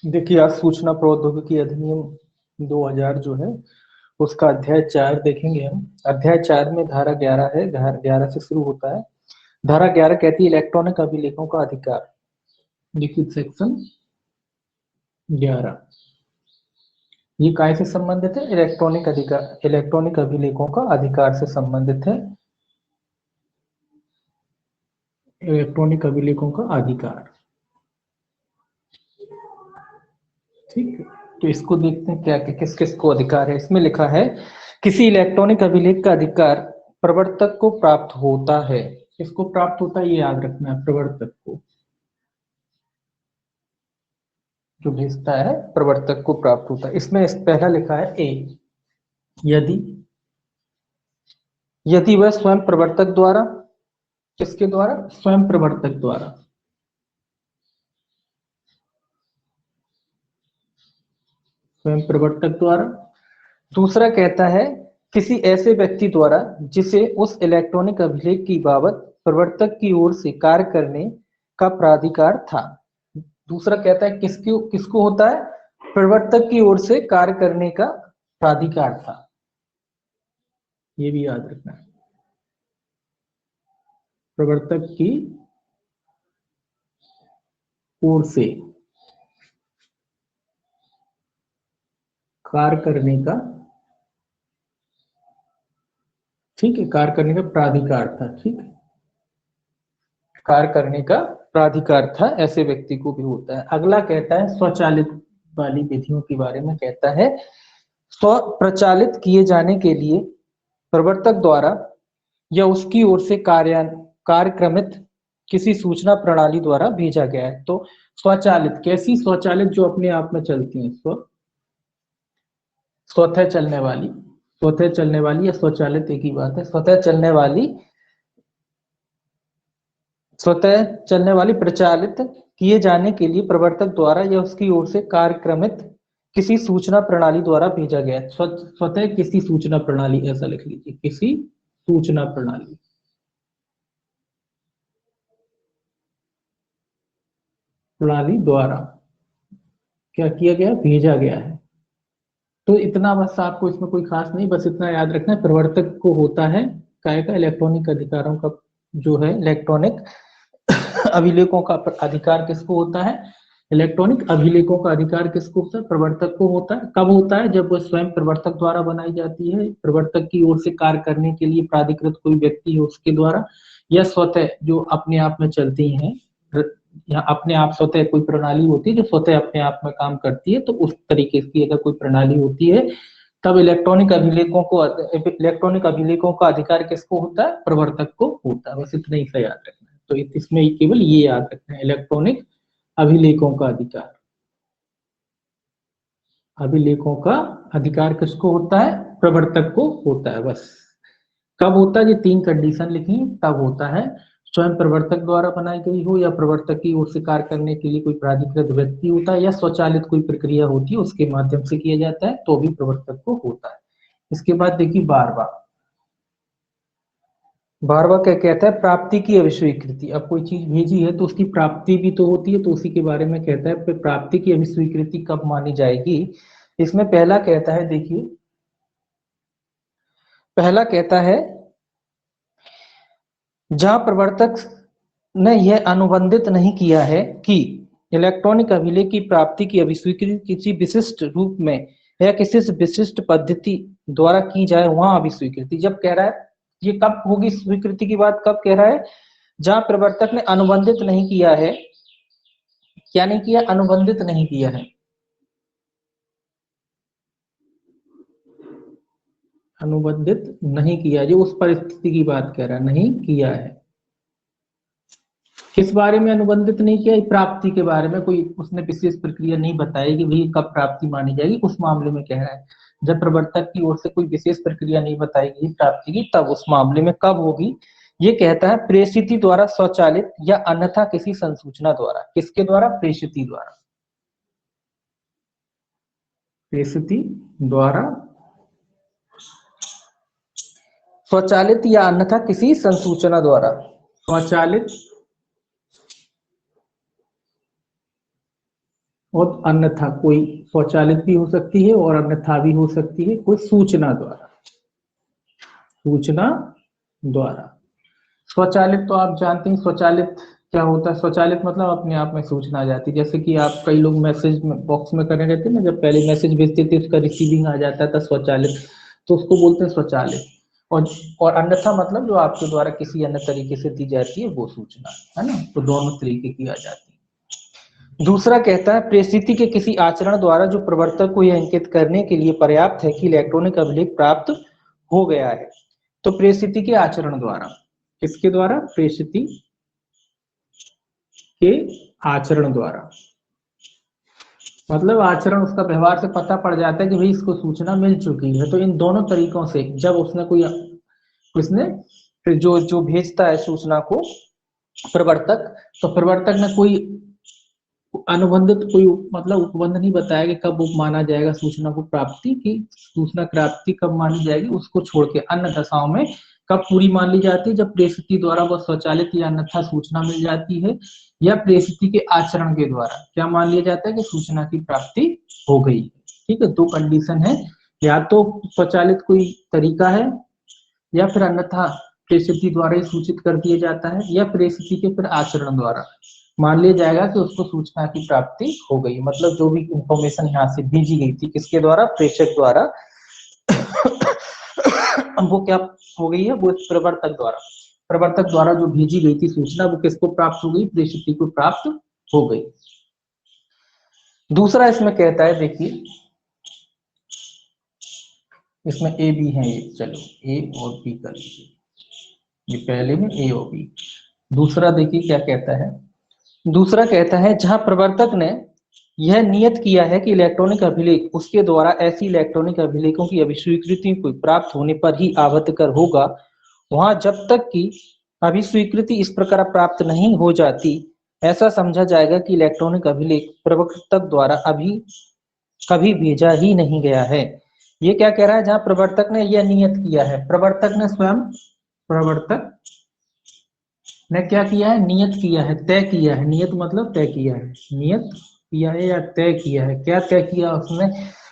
देखिए, आज सूचना प्रौद्योगिकी अधिनियम 2000 जो है उसका अध्याय 4 देखेंगे हम। अध्याय 4 में धारा 11 है, धारा 11 से शुरू होता है। धारा 11 कहती है इलेक्ट्रॉनिक अभिलेखों का अधिकार। लिखित सेक्शन 11 ये काय से संबंधित है? इलेक्ट्रॉनिक अधिकार, इलेक्ट्रॉनिक अभिलेखों का अधिकार से संबंधित है। इलेक्ट्रॉनिक अभिलेखों का अधिकार, ठीक है। तो इसको देखते हैं क्या किस किस को अधिकार है। इसमें लिखा है किसी इलेक्ट्रॉनिक अभिलेख का अधिकार प्रवर्तक को प्राप्त होता है। किसको प्राप्त होता है ये याद रखना है, प्रवर्तक को। जो भेजता है प्रवर्तक को प्राप्त होता है। इसमें पहला लिखा है ए, यदि यदि वह स्वयं प्रवर्तक द्वारा, किसके द्वारा? स्वयं प्रवर्तक द्वारा, स्वयं प्रवर्तक द्वारा। दूसरा कहता है किसी ऐसे व्यक्ति द्वारा जिसे उस इलेक्ट्रॉनिक अभिलेख की बाबत प्रवर्तक की ओर से कार्य करने का प्राधिकार था। दूसरा कहता है किसको किसको होता है? प्रवर्तक की ओर से कार्य करने का प्राधिकार था। ये भी याद रखना है, प्रवर्तक की ओर से कार्य करने का, ठीक है, कार्य करने का प्राधिकार था। ठीक है, कार्य करने का प्राधिकार था, ऐसे व्यक्ति को भी होता है। अगला कहता है स्वचालित वाली विधियों के बारे में कहता है स्व प्रचालित किए जाने के लिए प्रवर्तक द्वारा या उसकी ओर से कार्यक्रमित किसी सूचना प्रणाली द्वारा भेजा गया है। तो स्वचालित, कैसी स्वचालित? जो अपने आप में चलती है, स्वतः चलने वाली, स्वतः चलने वाली या स्वचालित एक ही बात है। स्वतः चलने वाली, स्वतः चलने वाली प्रचालित किए जाने के लिए प्रवर्तक द्वारा या उसकी ओर से कार्यक्रमित किसी सूचना प्रणाली द्वारा भेजा गया। स्वतः किसी सूचना प्रणाली, ऐसा लिख लीजिए, किसी सूचना प्रणाली, प्रणाली द्वारा क्या किया गया? भेजा गया है। तो इतना बस, आपको इसमें कोई खास नहीं, बस इतना याद रखना है प्रवर्तक को होता है काय का? इलेक्ट्रॉनिक अधिकारों का जो है, इलेक्ट्रॉनिक अभिलेखों का अधिकार किसको होता है? इलेक्ट्रॉनिक अभिलेखों का अधिकार किसको होता है? प्रवर्तक को होता है। कब होता है? जब वह स्वयं प्रवर्तक द्वारा बनाई जाती है, प्रवर्तक की ओर से कार्य करने के लिए प्राधिकृत कोई व्यक्ति है उसके द्वारा, या स्वतः जो अपने आप में चलती हैं, या अपने आप स्वतः कोई प्रणाली होती है जो स्वतः अपने आप में काम करती है। तो उस तरीके की अगर कोई प्रणाली होती है तब इलेक्ट्रॉनिक अभिलेखों का अधिकार किसको होता है? प्रवर्तक को होता है। बस इतना ही सा याद रखना है। तो इसमें केवल ये याद रखना है, इलेक्ट्रॉनिक अभिलेखों का अधिकार, अभिलेखों का अधिकार किसको होता है? प्रवर्तक को होता है। बस कब होता है? ये 3 कंडीशन लिखी, तब होता है। स्वयं प्रवर्तक द्वारा बनाई गई हो, या प्रवर्तक की ओर से कार्य करने के लिए कोई प्राधिकृत व्यक्ति होता है, या स्वचालित कोई प्रक्रिया होती है उसके माध्यम से किया जाता है, तो भी प्रवर्तक को होता है। इसके बाद देखिए 12वां, 12वां क्या कहता है? प्राप्ति की अभिस्वीकृति। अब कोई चीज भेजी है तो उसकी प्राप्ति भी तो होती है, तो उसी के बारे में कहता है प्राप्ति की अभिस्वीकृति कब मानी जाएगी। इसमें पहला कहता है, देखिए पहला कहता है जहां प्रवर्तक ने यह अनुबंधित नहीं किया है कि इलेक्ट्रॉनिक अभिलेख की प्राप्ति की अभिस्वीकृति किसी विशिष्ट रूप में या किसी विशिष्ट पद्धति द्वारा की जाए, वहां अभिस्वीकृति। जब कह रहा है ये कब होगी स्वीकृति की बात, कब कह रहा है? जहां प्रवर्तक ने अनुबंधित नहीं किया है। क्या नहीं किया? अनुबंधित नहीं किया है, अनुबंधित नहीं किया, जो उस परिस्थिति की बात कह रहा है, नहीं किया है। किस बारे में अनुबंधित नहीं किया? प्राप्ति के बारे में कोई उसने विशेष प्रक्रिया नहीं बताई कि भाई कब प्राप्ति मानी जाएगी, उस मामले में कह रहा है। जब प्रवर्तक की ओर से कोई विशेष प्रक्रिया नहीं बताई गई प्राप्ति की, तब उस मामले में कब होगी? ये कहता है प्रेषिति द्वारा स्वचालित या अन्यथा किसी संसूचना द्वारा। किसके द्वारा? प्रेषिति द्वारा, प्रेषिति द्वारा स्वचालित या अन्यथा किसी संसूचना द्वारा, स्वचालित और अन्यथा कोई स्वचालित भी हो सकती है और अन्यथा भी हो सकती है कोई सूचना द्वारा। सूचना द्वारा स्वचालित तो आप जानते हैं स्वचालित क्या होता है। स्वचालित मतलब अपने आप में सूचना आ जाती है। जैसे कि आप कई लोग मैसेज बॉक्स में करने रहते हैं ना, जब पहले मैसेज भेजते थे उसका रिसीविंग आ जाता था स्वचालित, तो उसको बोलते हैं स्वचालित। और और अन्यथा मतलब जो आपके द्वारा किसी अन्य तरीके से दी जाती है वो सूचना, है ना। तो दोनों तरीके की आ जाती है। दूसरा कहता है परिस्थिति के किसी आचरण द्वारा जो प्रवर्तक को यह इंगित करने के लिए पर्याप्त है कि इलेक्ट्रॉनिक अभिलेख प्राप्त हो गया है। तो परिस्थिति के आचरण द्वारा, किसके द्वारा, परिस्थिति के आचरण द्वारा, मतलब आचरण उसका व्यवहार से पता पड़ जाता है कि भाई इसको सूचना मिल चुकी है। तो इन दोनों तरीकों से जब उसने कोई उसने फिर जो जो भेजता है सूचना को प्रवर्तक, तो प्रवर्तक ने कोई अनुबंधित कोई मतलब उपबंध नहीं बताया कि कब माना जाएगा सूचना को प्राप्ति की, सूचना प्राप्ति कब मानी जाएगी, उसको छोड़ के अन्य दशाओं में कब पूरी मान ली जाती है, जब प्रेषित द्वारा वह स्वचालित या अन्यथा सूचना मिल जाती है, या प्रेषित के आचरण के द्वारा क्या मान लिया जाता है कि सूचना की प्राप्ति हो गई। ठीक है, दो कंडीशन है, या तो स्वचालित कोई तरीका है या फिर अन्यथा प्रेषित द्वारा ही सूचित कर दिया जाता है, या प्रेषित के फिर आचरण द्वारा मान लिया जाएगा कि उसको सूचना की प्राप्ति हो गई। मतलब जो भी इंफॉर्मेशन यहाँ से भेजी गई थी किसके द्वारा, प्रेषक द्वारा, वो क्या हो गई है, वो प्रवर्तक द्वारा, प्रवर्तक द्वारा जो भेजी गई थी सूचना वो किसको प्राप्त हो गई, प्रेषित को प्राप्त हो गई। दूसरा इसमें कहता है, देखिए इसमें ए बी है ये, चलो ए और बी कर लीजिए, ये पहले में ए और बी। दूसरा देखिए क्या कहता है, दूसरा कहता है जहां प्रवर्तक ने यह नियत किया है कि इलेक्ट्रॉनिक अभिलेख उसके द्वारा ऐसी इलेक्ट्रॉनिक अभिलेखों की अभिस्वीकृति को प्राप्त होने पर ही आवद्ध कर होगा, वहां जब तक कि अभिस्वीकृति इस प्रकार प्राप्त नहीं हो जाती ऐसा समझा जाएगा कि इलेक्ट्रॉनिक अभिलेख प्रवर्तक द्वारा अभी कभी भेजा ही नहीं गया है। ये क्या कह रहा है, जहां प्रवर्तक ने यह नियत किया है, प्रवर्तक ने स्वयं, प्रवर्तक ने क्या किया है, नियत किया है, तय किया है, नियत मतलब तय किया है, नियत किया है या तय किया है, क्या तय किया उसने,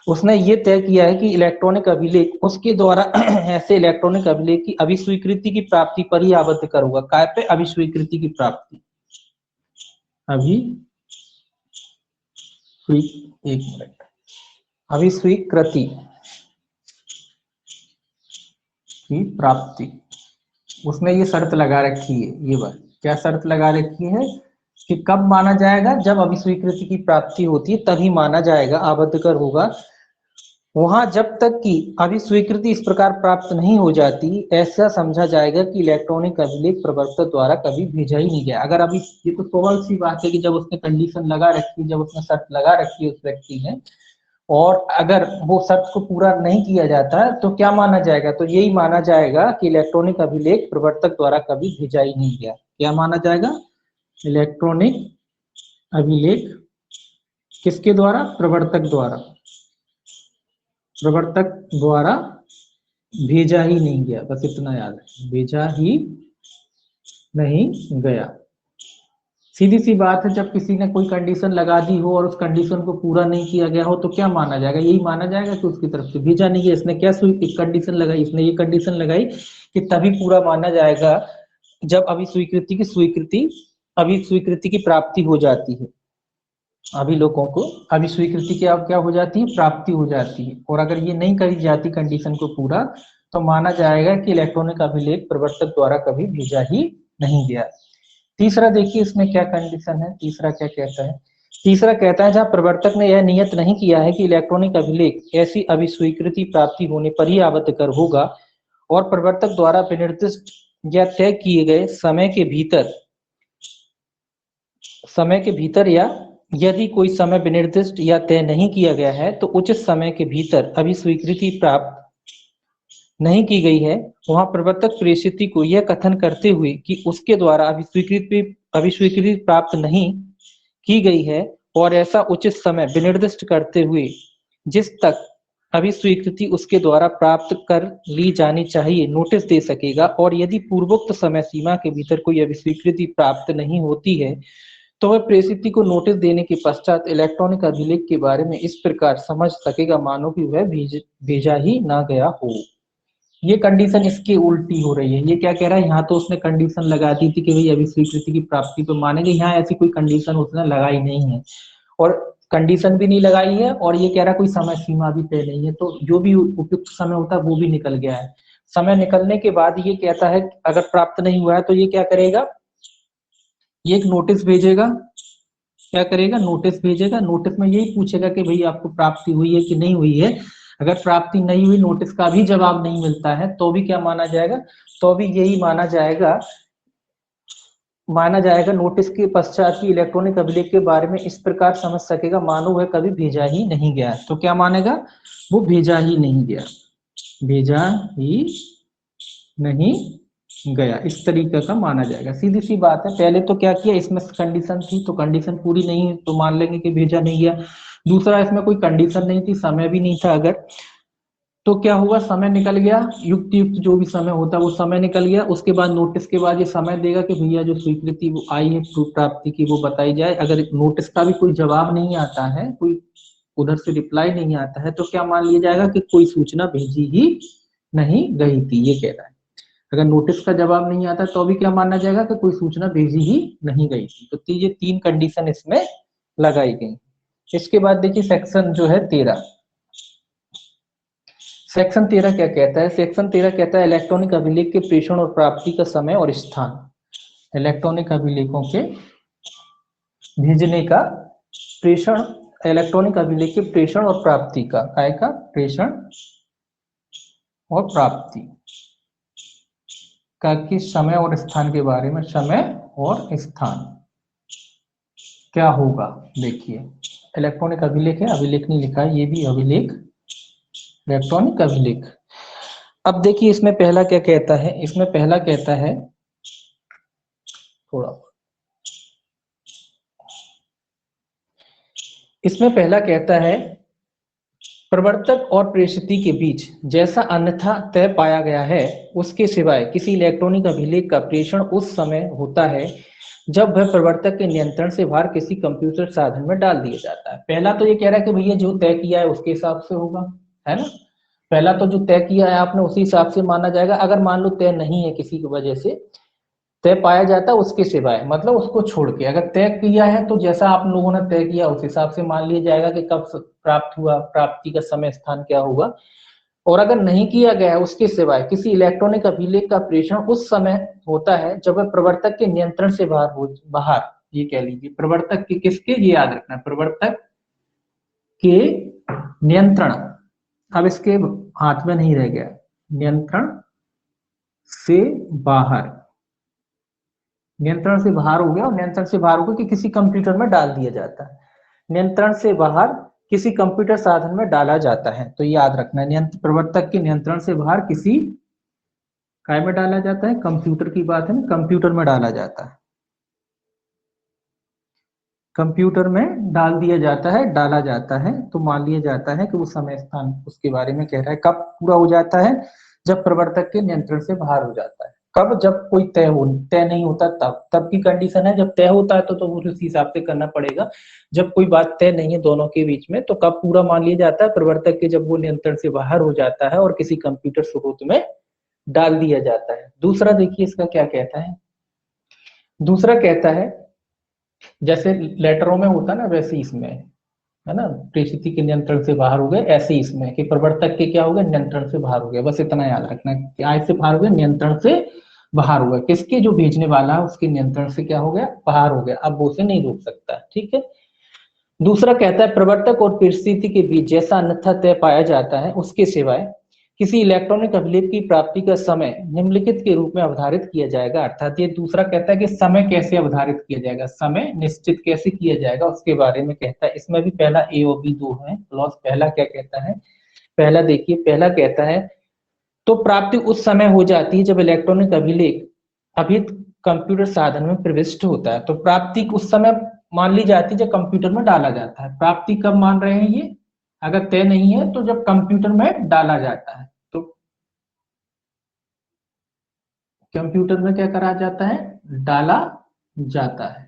उसने ये तय किया है कि इलेक्ट्रॉनिक अभिलेख उसके द्वारा ऐसे इलेक्ट्रॉनिक अभिलेख की अभिस्वीकृति की प्राप्ति पर ही आबद्ध करूंगा। काय पे, अभिस्वीकृति की प्राप्ति, अभी एक मिनट, अभिस्वीकृति की प्राप्ति, उसने ये शर्त लगा रखी है, ये बात क्या शर्त लगा रखी है कि कब माना जाएगा, जब अभिस्वीकृति की प्राप्ति होती है तभी माना जाएगा, आबद्ध कर होगा। वहां जब तक कि अभिस्वीकृति इस प्रकार प्राप्त नहीं हो जाती ऐसा समझा जाएगा कि इलेक्ट्रॉनिक अभिलेख प्रवर्तक द्वारा कभी भेजा ही नहीं गया। अगर अभी ये तो स्वाभाविक सी बात है कि जब उसने कंडीशन लगा रखी, जब उसने शर्त लगा रखी है उस व्यक्ति ने, और अगर वो शर्त को पूरा नहीं किया जाता तो क्या माना जाएगा, तो यही माना जाएगा कि इलेक्ट्रॉनिक अभिलेख प्रवर्तक द्वारा कभी भेजा ही नहीं गया। क्या माना जाएगा, इलेक्ट्रॉनिक अभिलेख किसके द्वारा, प्रवर्तक द्वारा, प्रवर्तक द्वारा भेजा ही नहीं गया, बस इतना याद है, भेजा ही नहीं गया। सीधी सी बात है, जब किसी ने कोई कंडीशन लगा दी हो और उस कंडीशन को पूरा नहीं किया गया हो तो क्या माना जाएगा, यही माना जाएगा कि उसकी तरफ से भेजा नहीं गया। इसने क्या कंडीशन लगाई, इसने ये कंडीशन लगाई कि तभी पूरा माना जाएगा जब अभी स्वीकृति की स्वीकृति, अभी स्वीकृति की प्राप्ति हो जाती है, अभी लोगों को अभी स्वीकृति की अब क्या हो जाती है, प्राप्ति हो जाती है। और अगर ये नहीं करी जाती कंडीशन को पूरा तो माना जाएगा कि इलेक्ट्रॉनिक अभिलेख प्रवर्तक द्वारा कभी भेजा ही नहीं गया। तीसरा देखिए इसमें क्या कंडीशन है, तीसरा क्या कहता है, तीसरा कहता है जहां प्रवर्तक ने यह नियत नहीं किया है कि इलेक्ट्रॉनिक अभिलेख ऐसी अभिस्वीकृति प्राप्ति होने पर ही आबद्ध कर होगा और प्रवर्तक द्वारा विनिर्दिष्ट या तय किए गए समय के भीतर या यदि कोई समय विनिर्दिष्ट या तय नहीं किया गया है तो उचित समय के भीतर अभिस्वीकृति प्राप्त नहीं की गई है, वहां प्रवर्तक प्रेषित को यह कथन करते हुए कि उसके द्वारा अभिस्वीकृति प्राप्त नहीं की गई है और ऐसा उचित समय विनिर्दिष्ट करते हुए जिस तक अभिस्वीकृति उसके द्वारा प्राप्त कर ली जानी चाहिए नोटिस दे सकेगा। और यदि पूर्वोक्त समय सीमा के भीतर कोई अभिस्वीकृति प्राप्त नहीं होती है तो वह प्रेषित को नोटिस देने के पश्चात इलेक्ट्रॉनिक अभिलेख के बारे में इस प्रकार समझ सकेगा मानो कि वह भेजा ही ना गया हो। ये कंडीशन इसकी उल्टी हो रही है। ये क्या कह रहा है, यहाँ तो उसने कंडीशन लगा दी थी कि भाई अभी स्वीकृति की प्राप्ति तो मानेंगे, यहाँ ऐसी कोई कंडीशन उसने लगाई नहीं है, और कंडीशन भी नहीं लगाई है, और ये कह रहा है कोई समय सीमा भी तय नहीं है। तो जो भी उपयुक्त समय होता है वो भी निकल गया है। समय निकलने के बाद ये कहता है अगर प्राप्त नहीं हुआ है तो ये क्या करेगा, ये एक नोटिस भेजेगा। क्या करेगा, नोटिस भेजेगा। नोटिस में यही पूछेगा कि भाई आपको प्राप्ति हुई है कि नहीं हुई है। अगर प्राप्ति नहीं हुई, नोटिस का भी जवाब नहीं मिलता है, तो भी क्या माना जाएगा, तो भी यही माना जाएगा नोटिस के पश्चात भी इलेक्ट्रॉनिक अभिलेख के बारे में इस प्रकार समझ सकेगा मानो वह कभी भेजा ही नहीं गया। तो क्या मानेगा, वो भेजा ही नहीं गया, भेजा ही नहीं गया, इस तरीके का माना जाएगा। सीधी सी बात है, पहले तो क्या किया, इसमें कंडीशन थी तो कंडीशन पूरी नहीं है तो मान लेंगे कि भेजा नहीं गया। दूसरा, इसमें कोई कंडीशन नहीं थी, समय भी नहीं था अगर, तो क्या हुआ, समय निकल गया, युक्त युक्त जो भी समय होता है वो समय निकल गया। उसके बाद नोटिस के बाद ये समय देगा कि भैया जो स्वीकृति वो आई है प्राप्ति की वो बताई जाए। अगर नोटिस का भी कोई जवाब नहीं आता है, कोई उधर से रिप्लाई नहीं आता है, तो क्या मान लिया जाएगा कि कोई सूचना भेजी ही नहीं गई थी, ये कह रहा है। अगर नोटिस का जवाब नहीं आता तो भी क्या माना जाएगा कि कोई सूचना भेजी ही नहीं गई थी। तो ये 3 कंडीशन इसमें लगाई गई। इसके बाद देखिए सेक्शन जो है 13, सेक्शन 13 क्या कहता है, सेक्शन 13 कहता है इलेक्ट्रॉनिक अभिलेख के प्रेषण और प्राप्ति का समय और स्थान। इलेक्ट्रॉनिक अभिलेखों के भेजने का प्रेषण, इलेक्ट्रॉनिक अभिलेख के प्रेषण और प्राप्ति का, काय का प्रेषण और प्राप्ति का किस समय और स्थान के बारे में, समय और स्थान क्या होगा। देखिए इलेक्ट्रॉनिक अभिलेख है, अभिलेख नहीं लिखा है, ये भी अभिलेख, इलेक्ट्रॉनिक अभिलेख। अब देखिए इसमें पहला क्या कहता है, इसमें पहला कहता है, थोड़ा इसमें पहला कहता है प्रवर्तक और प्रेषित के बीच जैसा अन्यथा तय पाया गया है उसके सिवाय किसी इलेक्ट्रॉनिक अभिलेख का प्रेषण उस समय होता है जब वह प्रवर्तक के नियंत्रण से बाहर किसी कंप्यूटर साधन में डाल दिया जाता है। पहला तो ये कह रहा है कि भैया जो तय किया है उसके हिसाब से होगा, है ना। पहला तो जो तय किया है आपने उसी हिसाब से माना जाएगा। अगर मान लो तय नहीं है किसी की वजह से, तय पाया जाता है उसके सिवाय, मतलब उसको छोड़ के। अगर तय किया है तो जैसा आप लोगों ने तय किया उस हिसाब से मान लिया जाएगा कि कब प्राप्त हुआ, प्राप्ति का समय स्थान क्या होगा। और अगर नहीं किया गया है उसके सिवाय किसी इलेक्ट्रॉनिक अभिलेख का प्रेषण उस समय होता है जब वह प्रवर्तक के नियंत्रण से बाहर, ये कह लीजिए प्रवर्तक के, किसके, ये याद रखना, प्रवर्तक के नियंत्रण, अब इसके हाथ में नहीं रह गया, नियंत्रण से बाहर, नियंत्रण से बाहर हो गया, और नियंत्रण से बाहर होकर कि किसी कंप्यूटर में डाल दिया जाता है। नियंत्रण से बाहर किसी कंप्यूटर साधन में डाला जाता है, तो याद रखना है प्रवर्तक के नियंत्रण से बाहर किसी काय में डाला जाता है, कंप्यूटर की बात है ना, कंप्यूटर में डाला जाता है, कंप्यूटर में डाल दिया जाता है, डाला जाता है। तो मान लिया जाता है कि वो समय स्थान उसके बारे में कह रहा है। कब पूरा हो जाता है, जब प्रवर्तक के नियंत्रण से बाहर हो जाता है। कब, जब कोई तय नहीं होता तब, तब की कंडीशन है। जब तय होता है तो उस हिसाब से करना पड़ेगा। जब कोई बात तय नहीं है दोनों के बीच में, तो कब पूरा मान लिया जाता है, प्रवर्तक के जब वो नियंत्रण से बाहर हो जाता है और किसी कंप्यूटर स्रोत में डाल दिया जाता है। दूसरा देखिए इसका क्या कहता है, दूसरा कहता है जैसे लेटरों में होता है ना वैसे इसमें, है ना, प्रेषित के नियंत्रण से बाहर हो गए, ऐसे इसमें कि प्रवर्तक के क्या हो गए, नियंत्रण से बाहर हो गए। बस इतना याद रखना है कि आज से बाहर हो गए, नियंत्रण से बाहर हो गया। किसके, जो भेजने वाला है उसके नियंत्रण से क्या हो गया, बाहर हो गया। अब वो उसे नहीं रोक सकता, ठीक है। दूसरा कहता है प्रवर्तक और प्रेषित के बीच जैसा अन्यथा तय पाया जाता है उसके सिवाय किसी इलेक्ट्रॉनिक अभिलेख की प्राप्ति का समय निम्नलिखित के रूप में अवधारित किया जाएगा। अर्थात ये दूसरा कहता है कि समय कैसे अवधारित किया जाएगा, समय निश्चित कैसे किया जाएगा उसके बारे में कहता है। इसमें भी पहला ए और बी दो है क्लॉज। पहला क्या कहता है, पहला देखिए, पहला कहता है तो प्राप्ति उस समय हो जाती है जब इलेक्ट्रॉनिक अभिलेख अभी कंप्यूटर साधन में प्रविष्ट होता है। तो प्राप्ति उस समय मान ली जाती है जब कंप्यूटर में डाला जाता है। प्राप्ति कब मान रहे हैं ये, अगर तय नहीं है तो जब कंप्यूटर में डाला जाता है। तो कंप्यूटर में क्या करा जाता है, डाला जाता है।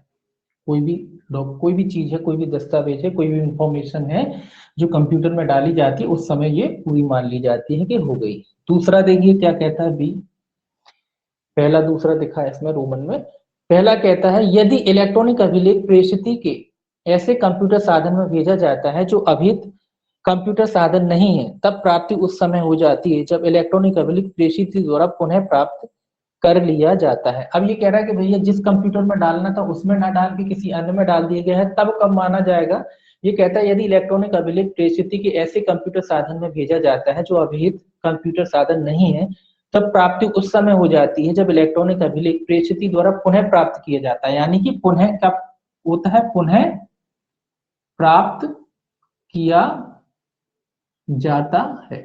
कोई भी चीज है, कोई भी दस्तावेज है, कोई भी इंफॉर्मेशन है जो कंप्यूटर में डाली जाती है, उस समय ये पूरी मान ली जाती है कि हो गई। दूसरा देखिए क्या कहता है बी, पहला दूसरा दिखा है इसमें रोमन में। पहला कहता है यदि इलेक्ट्रॉनिक अभिलेख प्रेषिती के ऐसे कंप्यूटर साधन में भेजा जाता है जो अभित कंप्यूटर साधन नहीं है, तब प्राप्ति उस समय हो जाती है जब इलेक्ट्रॉनिक अभिलेख प्रेषिती द्वारा पुनः प्राप्त कर लिया जाता है। अब ये कह रहा है कि भैया जिस कंप्यूटर में डालना था उसमें ना डाल के किसी अन्य में डाल दिया गया है, तब कब माना जाएगा? ये कहता है यदि इलेक्ट्रॉनिक अभिलेख प्रेषिती के ऐसे कंप्यूटर साधन में भेजा जाता है जो अभिहित कंप्यूटर साधन नहीं है, तब प्राप्ति उस समय हो जाती है जब इलेक्ट्रॉनिक अभिलेख प्रेषिती द्वारा पुनः प्राप्त किया जाता है। यानी कि पुनः कब होता है? पुनः प्राप्त किया जाता है।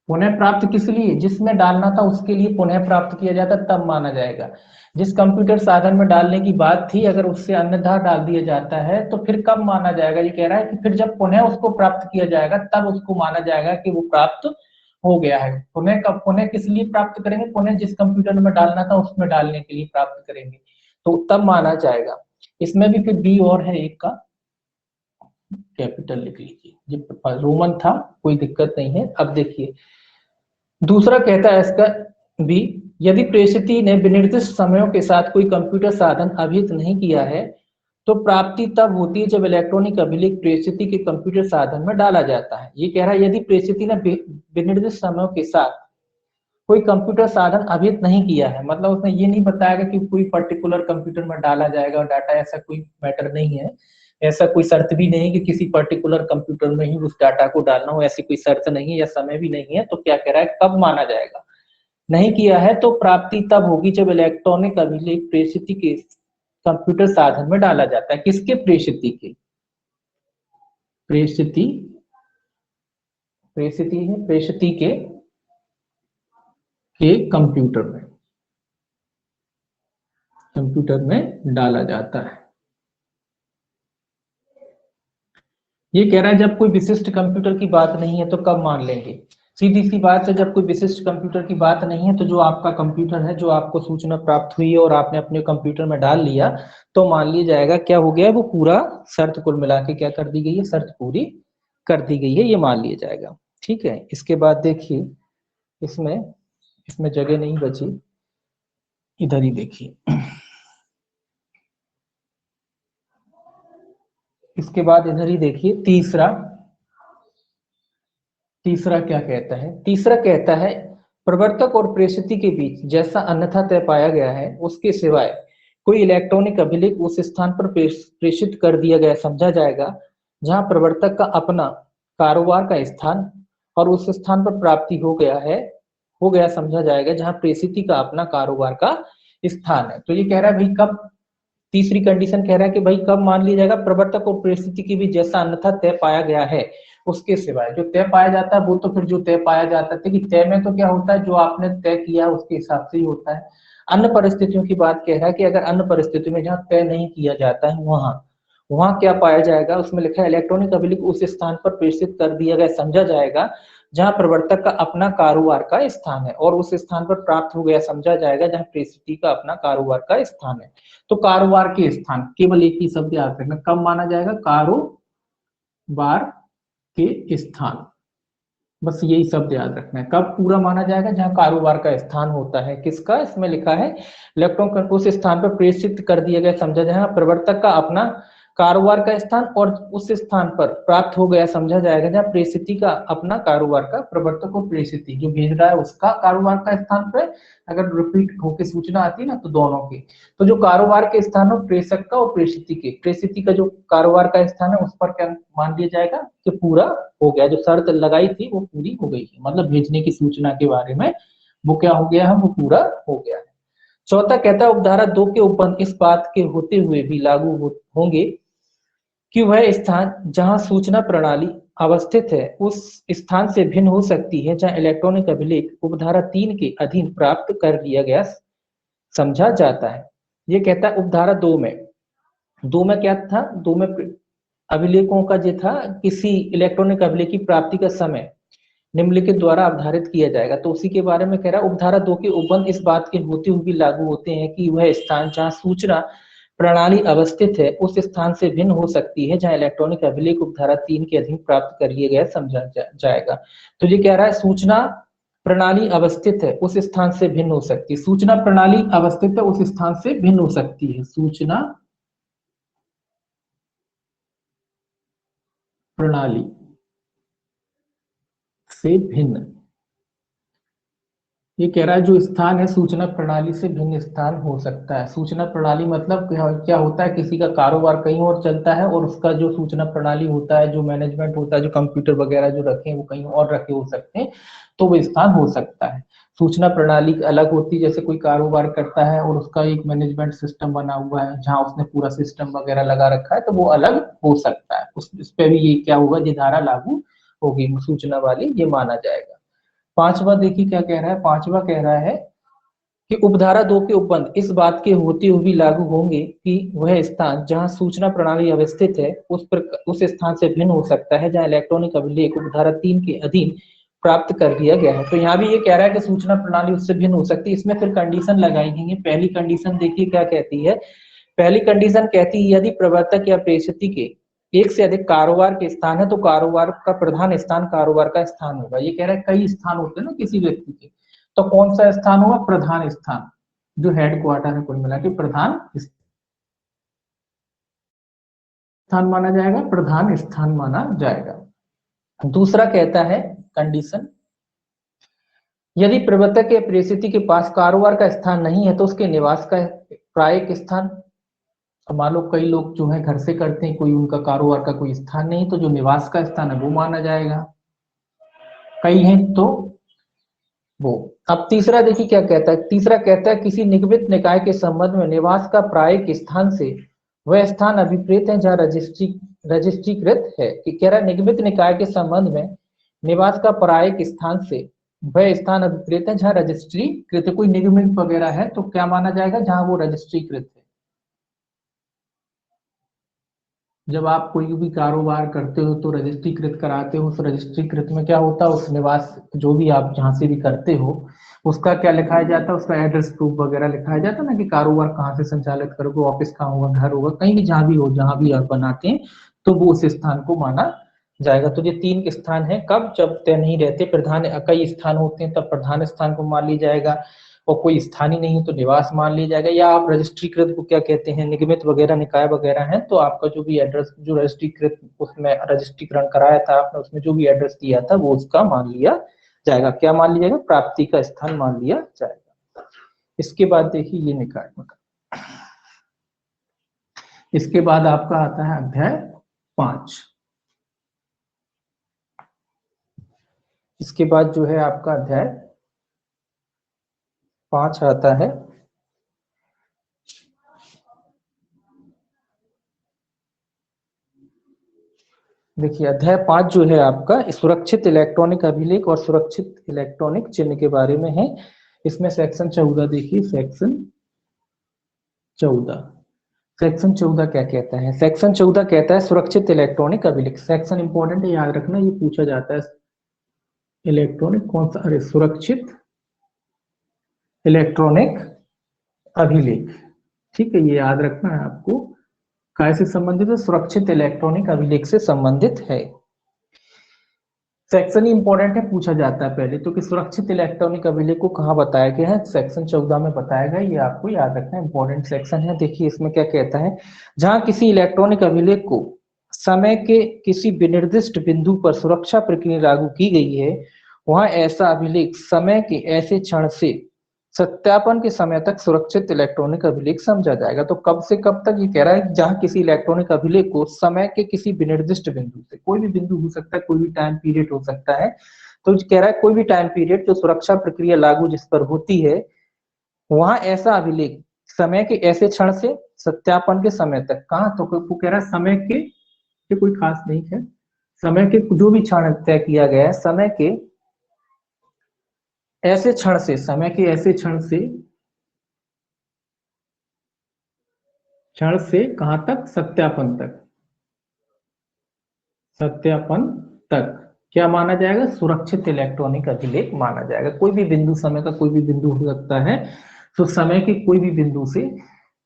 पुनः प्राप्त किस लिए? जिसमें डालना था उसके लिए पुनः प्राप्त किया जाता, तब माना जाएगा। जिस कंप्यूटर साधन में डालने की बात थी, अगर उससे अन्यथा डाल दिया जाता है तो फिर कब माना जाएगा? ये कह रहा है कि फिर जब पुनः उसको प्राप्त किया जाएगा तब उसको माना जाएगा कि वो प्राप्त हो गया है। पुनः कब? पुनः किस लिए प्राप्त करेंगे? पुनः जिस कंप्यूटर में डालना था उसमें डालने के लिए प्राप्त करेंगे, तो तब माना जाएगा। इसमें भी फिर बी और है एक का, कैपिटल लिख लीजिए, जब रोमन था कोई दिक्कत नहीं है। अब देखिए दूसरा कहता है इसका बी, यदि प्रेषिती ने विनिर्दिष्ट समयों के साथ कोई कंप्यूटर साधन अभिहित नहीं किया है तो प्राप्ति तब होती है जब इलेक्ट्रॉनिक अभिलेख प्रेषिती के कंप्यूटर साधन में डाला जाता है। ये कह रहा है यदि प्रेषिती ने विनिर्दिष्ट समयों के साथ कोई कंप्यूटर साधन अभिहित नहीं किया है, मतलब उसने ये नहीं बताया कि कोई पर्टिकुलर कंप्यूटर में डाला जाएगा डाटा, ऐसा कोई मैटर नहीं है। ऐसा कोई शर्त भी नहीं कि किसी पर्टिकुलर कंप्यूटर में ही उस डाटा को डालना हो, ऐसी कोई शर्त नहीं है या समय भी नहीं है। तो क्या कह रहा है कब माना जाएगा? नहीं किया है तो प्राप्ति तब होगी जब इलेक्ट्रॉनिक अभिलेख प्रेषिती के कंप्यूटर साधन में डाला जाता है। किसके? प्रेषिती के। प्रेषिती प्रेषिती है, प्रेषिती के कंप्यूटर में डाला जाता है। ये कह रहा है जब कोई विशिष्ट कंप्यूटर की बात नहीं है तो कब मान लेंगे? सीधी सी बात है, जब कोई विशिष्ट कंप्यूटर की बात नहीं है तो जो आपका कंप्यूटर है, जो आपको सूचना प्राप्त हुई है और आपने अपने कंप्यूटर में डाल लिया, तो मान लिया जाएगा क्या हो गया, वो पूरा शर्त कुल मिला के क्या कर दी गई है? शर्त पूरी कर दी गई है, ये मान लिया जाएगा। ठीक है, इसके बाद देखिए इसमें इसमें जगह नहीं बची, इधर ही देखिए। इसके बाद इधर ही देखिए तीसरा क्या कहता है? तीसरा कहता है प्रवर्तक और प्रेषिती के बीच जैसा अन्यथा तय पाया गया है उसके सिवाय कोई इलेक्ट्रॉनिक अभिलेख उस स्थान पर प्रेषित कर दिया गया समझा जाएगा जहां प्रवर्तक का अपना कारोबार का स्थान और उस स्थान पर प्राप्ति हो गया समझा जाएगा जहां प्रेषिती का अपना कारोबार का स्थान है। तो ये कह रहा है भाई कब, तीसरी कंडीशन कह रहा है कि भाई कब मान लिया जाएगा? प्रवर्तक और परिस्थिति के बीच जैसा अन्यथा तय पाया गया है उसके सिवाय। जो तय पाया जाता है वो तो फिर जो तय पाया जाता है कि तय में तो क्या होता है, जो आपने तय किया है उसके हिसाब से ही होता है। अन्य परिस्थितियों की बात कह रहा है कि अगर अन्य परिस्थितियों में जहाँ तय नहीं किया जाता है वहां वहां क्या पाया जाएगा? उसमें लिखा है इलेक्ट्रॉनिक अभिलेख उस स्थान पर प्रेषित कर दिया गया समझा जाएगा जहां प्रवर्तक का अपना कारोबार का स्थान है और उस स्थान पर प्राप्त हो गया समझा जाएगा जहां प्रेषिती का अपना कारोबार का स्थान है। तो कारोबार के स्थान, केवल एक ही शब्द याद रखना, कब माना जाएगा? कारोबार के स्थान, बस यही शब्द याद रखना है। कब पूरा माना जाएगा? जहां कारोबार का स्थान होता है। किसका? इसमें लिखा है इलेक्ट्रॉन उस स्थान पर प्रेषित कर दिया गया समझा जाएगा प्रवर्तक का अपना कारोबार का स्थान और उस स्थान पर प्राप्त हो गया समझा जाएगा जहां प्रेषिती का अपना कारोबार का, प्रवर्तक और प्रेषिती जो भेज रहा है उसका कारोबार का स्थान पे अगर रिपीट होकर सूचना आती है ना तो दोनों की, तो जो कारोबार के स्थान है प्रेषक का और प्रेषिती का जो कारोबार का स्थान है उस पर क्या मान लिया जाएगा कि पूरा हो गया, जो शर्त लगाई थी वो पूरी हो गई है, मतलब भेजने की सूचना के बारे में वो क्या हो गया है, वो पूरा हो गया है। चौथा कहता है उपधारा 2 के उपबंध इस बात के होते हुए भी लागू होंगे कि वह स्थान जहां सूचना प्रणाली अवस्थित है उस स्थान से भिन्न हो सकती है जहां इलेक्ट्रॉनिक अभिलेख उपधारा 3 के अधीन प्राप्त कर लिया गया समझा जाता है। ये कहता है उपधारा 2 में क्या था? 2 में अभिलेखों का जो था किसी इलेक्ट्रॉनिक अभिलेख की प्राप्ति का समय निम्नलिखित द्वारा अवधारित किया जाएगा, तो उसी के बारे में कह रहा है उपधारा 2 के उपबंध इस बात के होते हुए भी लागू होते हैं कि वह स्थान जहां सूचना प्रणाली अवस्थित है उस स्थान से भिन्न हो सकती है जहां इलेक्ट्रॉनिक अभिलेख उपधारा 3 के अधीन प्राप्त कर लिया गया समझा जाएगा। तो ये कह रहा है सूचना प्रणाली अवस्थित है उस स्थान से भिन्न हो सकती है, सूचना प्रणाली अवस्थित है उस स्थान से भिन्न हो सकती है, सूचना प्रणाली से भिन्न। ये कह रहा है जो स्थान है सूचना प्रणाली से भिन्न स्थान हो सकता है। सूचना प्रणाली मतलब क्या होता है, किसी का कारोबार कहीं और चलता है और उसका जो सूचना प्रणाली होता है, जो मैनेजमेंट होता है, जो कंप्यूटर वगैरह जो रखे हैं वो कहीं और रखे हो सकते हैं, तो वो स्थान हो सकता है। सूचना प्रणाली अलग होती है, जैसे कोई कारोबार करता है और उसका एक मैनेजमेंट सिस्टम बना हुआ है जहां उसने पूरा सिस्टम वगैरह लगा रखा है, तो वो अलग हो सकता है। उस पर भी ये क्या होगा, ये धारा लागू होगी, सूचना वाली ये माना जाएगा। पांचवा देखिए क्या कह रहा है, पांचवा कह रहा है कि उपधारा 2 के उपबंध इस बात के होते हुए भी लागू होंगे कि वह स्थान जहां सूचना प्रणाली अवस्थित है उस स्थान से भिन्न हो सकता है जहां इलेक्ट्रॉनिक अभिलेख उपधारा 3 के अधीन प्राप्त कर दिया गया है। तो यहाँ भी ये कह रहा है कि सूचना प्रणाली उससे भिन्न हो सकती है। इसमें फिर कंडीशन लगाई गई है। पहली कंडीशन देखिए क्या कहती है, पहली कंडीशन कहती है यदि प्रवर्तक या प्रेषित के एक से अधिक कारोबार के स्थान है तो कारोबार का प्रधान स्थान कारोबार का स्थान होगा। ये कह रहा है कई स्थान होते हैं ना किसी व्यक्ति के, तो कौन सा स्थान होगा, प्रधान स्थान, जो हेड क्वार्टर है कुल मिला के प्रधान स्थान माना जाएगा, प्रधान स्थान माना जाएगा। दूसरा कहता है कंडीशन, यदि प्रवर्तक या प्रेषित के पास कारोबार का स्थान नहीं है तो उसके निवास का प्रायिक स्थान, मान लो कई लोग जो है घर से करते हैं, कोई उनका कारोबार का कोई स्थान नहीं, तो जो निवास का स्थान है वो माना जाएगा, कई हैं तो वो। अब तीसरा देखिए क्या कहता है, तीसरा कहता है किसी निगमित निकाय के संबंध में निवास का प्रायिक स्थान से वह स्थान अभिप्रेत है जहां रजिस्ट्रीकृत है। कि कह रहा है निगमित निकाय के संबंध में निवास का प्रायिक स्थान से वह स्थान अभिप्रेत है जहां रजिस्ट्रीकृत है। कोई निगमित वगैरह है तो क्या माना जाएगा, जहां वो रजिस्ट्रीकृत है। जब आप कोई भी कारोबार करते हो तो रजिस्ट्रीकृत कराते हो, उस रजिस्ट्रीकृत में क्या होता है, उस निवास जो भी आप जहां से भी करते हो उसका क्या लिखाया जाता है, उसका एड्रेस प्रूफ वगैरह लिखाया जाता है ना, कि कारोबार कहाँ से संचालित करोगे, ऑफिस कहाँ होगा, घर होगा, कहीं भी जहां भी हो, जहां भी आप बनाते हैं तो वो उस स्थान को माना जाएगा। तो ये 3 स्थान है, कब, जब तय नहीं रहते, प्रधान कई स्थान होते हैं तब प्रधान स्थान को मान लिया जाएगा, और कोई स्थानीय नहीं है तो निवास मान लिया जाएगा। या आप रजिस्ट्रीकृत को क्या कहते हैं, निगमित वगैरह निकाय वगैरह है तो आपका जो भी एड्रेस, जो रजिस्ट्रीकृत उसमें रजिस्ट्रीकरण कराया था आपने, उसमें जो भी एड्रेस दिया था वो उसका मान लिया जाएगा। क्या मान लिया जाएगा, प्राप्ति का स्थान मान लिया जाएगा। इसके बाद देखिए ये निकाय होगा। इसके बाद आपका आता है अध्याय 5। इसके बाद जो है आपका अध्याय 5 आता है। देखिए अध्याय 5 जो है आपका सुरक्षित इलेक्ट्रॉनिक अभिलेख और सुरक्षित इलेक्ट्रॉनिक चिन्ह के बारे में है। इसमें सेक्शन 14 देखिए, सेक्शन 14, सेक्शन 14 क्या कहता है, सेक्शन 14 कहता है सुरक्षित इलेक्ट्रॉनिक अभिलेख। सेक्शन इंपॉर्टेंट है, याद रखना, ये पूछा जाता है। इलेक्ट्रॉनिक कौन सा, अरे सुरक्षित इलेक्ट्रॉनिक अभिलेख, ठीक है, ये याद रखना है आपको। कैसे संबंधित है, सुरक्षित इलेक्ट्रॉनिक अभिलेख से संबंधित है। सेक्शन ही इंपॉर्टेंट है, पूछा जाता है पहले तो कि सुरक्षित इलेक्ट्रॉनिक अभिलेख को कहाँ बताया गया है, सेक्शन 14 में बताया गया, ये आपको याद रखना है, इंपॉर्टेंट सेक्शन है। देखिए इसमें क्या कहता है, जहां किसी इलेक्ट्रॉनिक अभिलेख को समय के किसी विनिर्दिष्ट बिंदु पर सुरक्षा प्रक्रिया लागू की गई है, वहां ऐसा अभिलेख समय के ऐसे क्षण से सत्यापन के समय तक सुरक्षित इलेक्ट्रॉनिक अभिलेख समझा जाएगा। तो कब से कब तक, ये कह रहा है जहां किसी इलेक्ट्रॉनिक अभिलेख को समय के किसी विनिर्दिष्ट बिंदु से, कोई भी बिंदु हो सकता है, कोई भी टाइम पीरियड हो सकता है, तो कह रहा है कोई भी टाइम पीरियड जो सुरक्षा प्रक्रिया लागू जिस पर होती है, वहां ऐसा अभिलेख समय के ऐसे क्षण से सत्यापन के समय तक, कहा तो वो कह रहा है समय के, कोई खास नहीं है, समय के जो भी क्षण तय किया गया है, समय के ऐसे क्षण से, समय के ऐसे क्षण से कहां तक, सत्यापन तक, सत्यापन तक क्या माना जाएगा, सुरक्षित इलेक्ट्रॉनिक अभिलेख माना जाएगा। कोई भी बिंदु, समय का कोई भी बिंदु हो सकता है, तो समय के कोई भी बिंदु से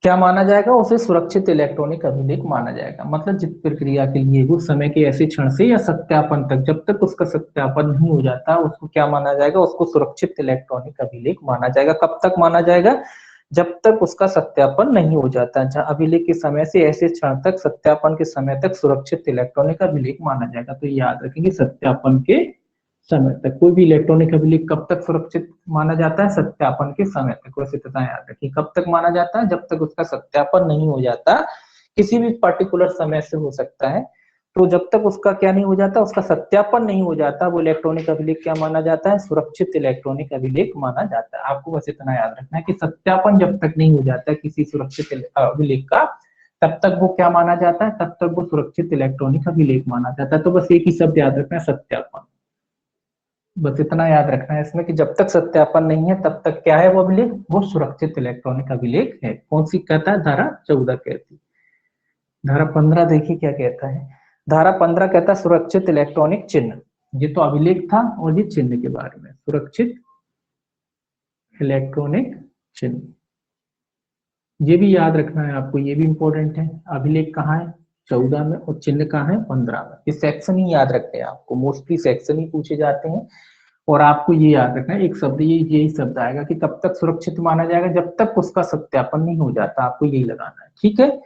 क्या माना जाएगा, उसे सुरक्षित इलेक्ट्रॉनिक अभिलेख माना जाएगा। मतलब जिस प्रक्रिया के लिए वो समय के ऐसे क्षण से या सत्यापन तक, जब तक उसका सत्यापन नहीं हो जाता, उसको क्या माना जाएगा, उसको सुरक्षित इलेक्ट्रॉनिक अभिलेख माना जाएगा। कब तक माना जाएगा, जब तक उसका सत्यापन नहीं हो जाता। जहां अभिलेख के समय से ऐसे क्षण तक, सत्यापन के समय तक सुरक्षित इलेक्ट्रॉनिक अभिलेख माना जाएगा। तो याद रखेंगे, सत्यापन के समय तक। कोई भी इलेक्ट्रॉनिक अभिलेख कब तक सुरक्षित माना जाता है, सत्यापन के समय तक। वैसे इतना याद रखिए, कब तक माना जाता है, जब तक उसका सत्यापन नहीं हो जाता। किसी भी पर्टिकुलर समय से हो सकता है। तो जब तक उसका क्या नहीं हो जाता, उसका सत्यापन नहीं हो जाता, वो इलेक्ट्रॉनिक अभिलेख क्या माना जाता है, सुरक्षित इलेक्ट्रॉनिक अभिलेख माना जाता है। आपको बस इतना याद रखना है कि सत्यापन जब तक नहीं हो जाता किसी सुरक्षित अभिलेख का, तब तक वो क्या माना जाता है, तब तक वो सुरक्षित इलेक्ट्रॉनिक अभिलेख माना जाता है। तो बस एक ही शब्द याद रखना है, सत्यापन। बस इतना याद रखना है इसमें कि जब तक सत्यापन नहीं है तब तक क्या है वो अभिलेख, वो सुरक्षित इलेक्ट्रॉनिक अभिलेख है। कौन सी कहता है, धारा 14 कहती। धारा 15 देखिए क्या कहता है। धारा 15 कहता है सुरक्षित इलेक्ट्रॉनिक चिन्ह। ये तो अभिलेख था, और ये चिन्ह के बारे में, सुरक्षित इलेक्ट्रॉनिक चिन्ह। ये भी याद रखना है आपको, ये भी इंपॉर्टेंट है। अभिलेख कहाँ है, 14 में, और चिन्ह कहाँ है, 15 में। ये सेक्शन ही याद रखते हैं आपको, मोस्टली सेक्शन ही पूछे जाते हैं। और आपको ये याद रखना है, एक शब्द यही शब्द आएगा कि कब तक सुरक्षित माना जाएगा, जब तक उसका सत्यापन नहीं हो जाता। आपको यही लगाना है, ठीक है।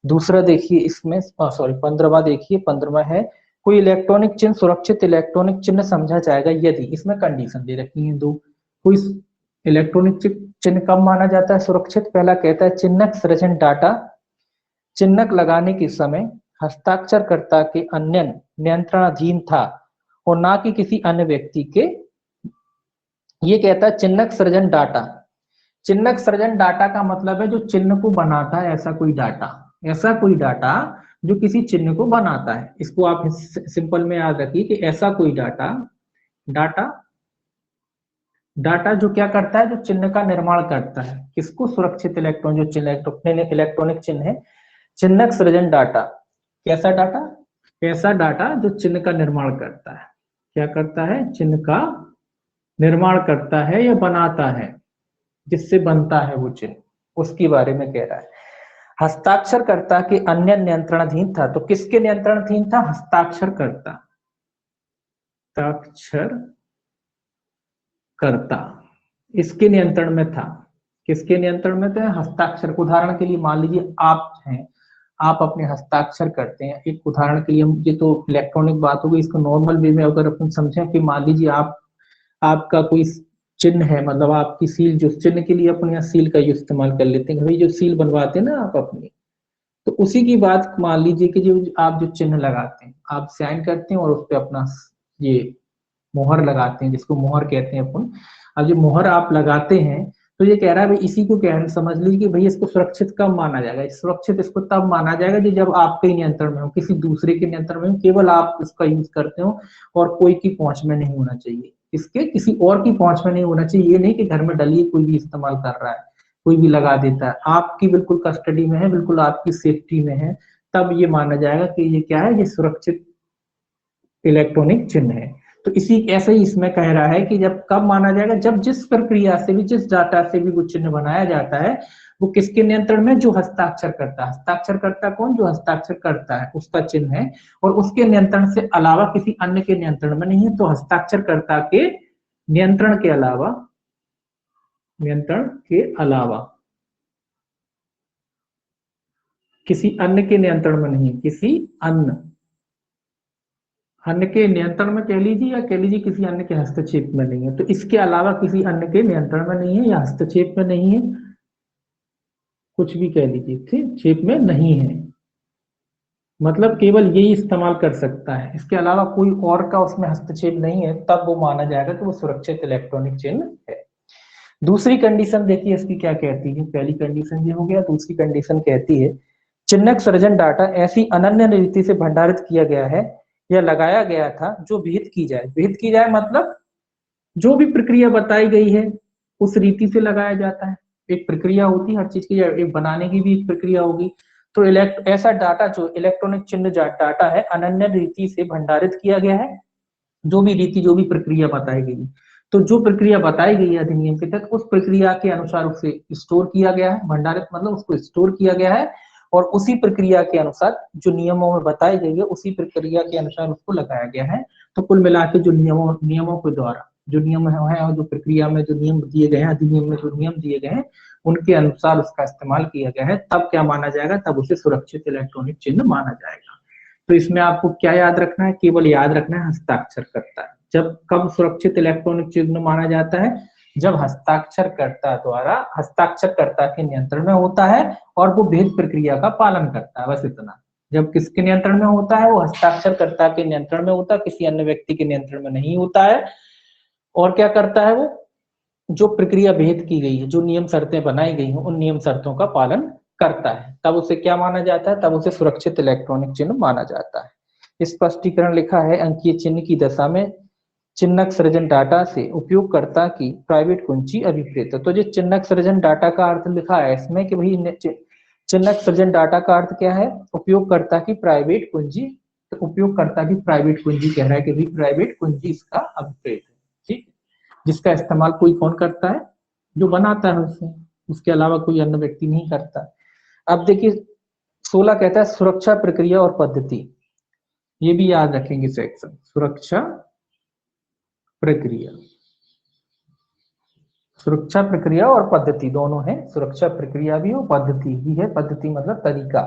दूसरा देखिए इसमें, सॉरी 15वां देखिए, 15वां है, कोई इलेक्ट्रॉनिक चिन्ह सुरक्षित इलेक्ट्रॉनिक चिन्ह समझा जाएगा यदि, इसमें कंडीशन दे रखी है दो। कोई इलेक्ट्रॉनिक चिन्ह कब माना जाता है सुरक्षित, पहला कहता है चिन्हक सृजन डाटा, चिन्हक लगाने के समय हस्ताक्षरकर्ता के अन्य नियंत्रणाधीन था और ना कि किसी अन्य व्यक्ति के। ये कहता है चिन्हक सृजन डाटा। चिन्हक सृजन डाटा का मतलब है जो चिन्ह को बनाता है, ऐसा कोई डाटा, ऐसा कोई डाटा जो किसी चिन्ह को बनाता है। इसको आप सिंपल में याद रखिए कि ऐसा कोई डाटा, डाटा डाटा जो क्या करता है, जो चिन्ह का निर्माण करता है। किसको, सुरक्षित इलेक्ट्रॉन, जो चिन्ह इलेक्ट्रॉनिक चिन्ह है। चिन्हक सृजन डाटा, कैसा डाटा, ऐसा डाटा जो चिन्ह का निर्माण करता है। क्या करता है, चिन्ह का निर्माण करता है या बनाता है, जिससे बनता है वो चिन्ह, उसके बारे में कह रहा है। हस्ताक्षरकर्ता के अन्य नियंत्रणाधीन था। तो किसके नियंत्रणाधीन था, हस्ताक्षरकर्ता, हस्ताक्षरकर्ता इसके नियंत्रण में था। किसके नियंत्रण में थे, हस्ताक्षर। उदाहरण के लिए मान लीजिए आप हैं, आप अपने हस्ताक्षर करते हैं। एक उदाहरण के लिए, ये तो इलेक्ट्रॉनिक बात हो गई, इसको नॉर्मल वे में अगर अपन समझें कि मान लीजिए आप, आपका कोई चिन्ह है, मतलब आपकी सील, जो चिन्ह के लिए अपन यहाँ सील का इस्तेमाल कर लेते हैं, भाई जो सील बनवाते हैं ना आप अपनी, तो उसी की बात मान लीजिए कि जो आप जो चिन्ह लगाते हैं, आप साइन करते हैं और उस पर अपना ये मोहर लगाते हैं, जिसको मोहर कहते हैं अपन। अब जो मोहर आप लगाते हैं, तो ये कह रहा है भाई, इसी को कह समझ लीजिए कि भाई इसको सुरक्षित कब माना जाएगा, सुरक्षित इसको तब माना जाएगा कि जब आपके नियंत्रण में हो, किसी दूसरे के नियंत्रण में हो, केवल आप उसका यूज करते हो और कोई की पहुंच में नहीं होना चाहिए। इसके किसी और की पहुंच में नहीं होना चाहिए। ये नहीं कि घर में डलिए कोई भी इस्तेमाल कर रहा है, कोई भी लगा देता है, आपकी बिल्कुल कस्टडी में है, बिल्कुल आपकी सेफ्टी में है, तब ये माना जाएगा कि ये क्या है, ये सुरक्षित इलेक्ट्रॉनिक चिन्ह है। तो इसी ऐसे ही इसमें कह रहा है कि जब कब माना जाएगा, जब जिस प्रक्रिया से भी, जिस डाटा से भी वो चिन्ह बनाया जाता है, वो किसके नियंत्रण में, जो हस्ताक्षर करता है। हस्ताक्षर करता कौन, जो हस्ताक्षर करता है, उसका चिन्ह है, और उसके नियंत्रण से अलावा किसी अन्य के नियंत्रण में नहीं है। तो हस्ताक्षरकर्ता के नियंत्रण के अलावा, नियंत्रण के अलावा किसी अन्य के नियंत्रण में नहीं, किसी अन्य अन्य के नियंत्रण में कह लीजिए, या कह लीजिए किसी अन्य के हस्तक्षेप में नहीं है। तो इसके अलावा किसी अन्य के नियंत्रण में नहीं है या हस्तक्षेप में नहीं है, कुछ भी कह लीजिए, ठीक, क्षेप में नहीं है, मतलब केवल यही इस्तेमाल कर सकता है, इसके अलावा कोई और का उसमें हस्तक्षेप नहीं है, तब वो माना जाएगा कि वो सुरक्षित इलेक्ट्रॉनिक चिन्ह है। दूसरी कंडीशन देखिए इसकी क्या कहती है। पहली कंडीशन ये हो गया, दूसरी कंडीशन कहती है चिन्हक सृजन डाटा ऐसी अनन्य रीति से भंडारित किया गया है या लगाया गया था जो विहित की जाए। विहित की जाए मतलब जो भी प्रक्रिया बताई गई है उस रीति से लगाया जाता है। एक प्रक्रिया होती है हर चीज की, एक बनाने की भी एक प्रक्रिया होगी। तो ऐसा डाटा जो इलेक्ट्रॉनिक चिन्ह डाटा है, अनन्य रीति से भंडारित किया गया है, जो भी रीति, जो भी प्रक्रिया बताई गई। तो जो प्रक्रिया बताई गई है अधिनियम के तहत, उस प्रक्रिया के अनुसार उसे स्टोर किया गया है, भंडारित मतलब उसको स्टोर किया गया है, और उसी प्रक्रिया के अनुसार जो नियमों में बताई गई है उसी प्रक्रिया के अनुसार उसको लगाया गया है। तो कुल मिला के जो नियमों के द्वारा जो नियम है और जो प्रक्रिया में जो नियम दिए गए हैं, अधिनियम में जो नियम दिए गए हैं उनके अनुसार उसका इस्तेमाल किया गया है, तब क्या माना जाएगा, तब उसे सुरक्षित इलेक्ट्रॉनिक चिन्ह माना जाएगा। तो इसमें आपको क्या याद रखना है, केवल याद रखना है हस्ताक्षरकर्ता। जब कब सुरक्षित इलेक्ट्रॉनिक चिन्ह माना जाता है, जब हस्ताक्षरकर्ता द्वारा हस्ताक्षरकर्ता के नियंत्रण में होता है और वो भेद प्रक्रिया का पालन करता है, बस इतना। जब किसके नियंत्रण में होता है, वो हस्ताक्षरकर्ता के नियंत्रण में होता है, किसी अन्य व्यक्ति के नियंत्रण में नहीं होता है। और क्या करता है वो, जो प्रक्रिया भेद की गई है, जो नियम शर्तें बनाई गई हैं, उन नियम शर्तों का पालन करता है, तब उसे क्या माना जाता है, तब उसे सुरक्षित इलेक्ट्रॉनिक चिन्ह माना जाता है। स्पष्टीकरण लिखा है, अंकीय चिन्ह की दशा में चिन्हक सृजन डाटा से उपयोगकर्ता की प्राइवेट कुंजी अभिप्रेत है। तो जो चिन्हक सृजन डाटा का अर्थ लिखा है इसमें कि भाई चिन्हक सृजन डाटा का अर्थ क्या है, उपयोगकर्ता की प्राइवेट कुंजी। तो उपयोगकर्ता की प्राइवेट कुंजी कह रहा है कि भाई प्राइवेट कुंजी इसका अभिप्रेत है, ठीक, जिसका इस्तेमाल कोई कौन करता है, जो बनाता है उसे, उसके अलावा कोई अन्य व्यक्ति नहीं करता। अब देखिए 16 कहता है सुरक्षा प्रक्रिया और पद्धति, ये भी याद रखेंगे सेक्शन, सुरक्षा प्रक्रिया, सुरक्षा प्रक्रिया और पद्धति दोनों है, सुरक्षा प्रक्रिया भी और पद्धति भी है। पद्धति मतलब तरीका,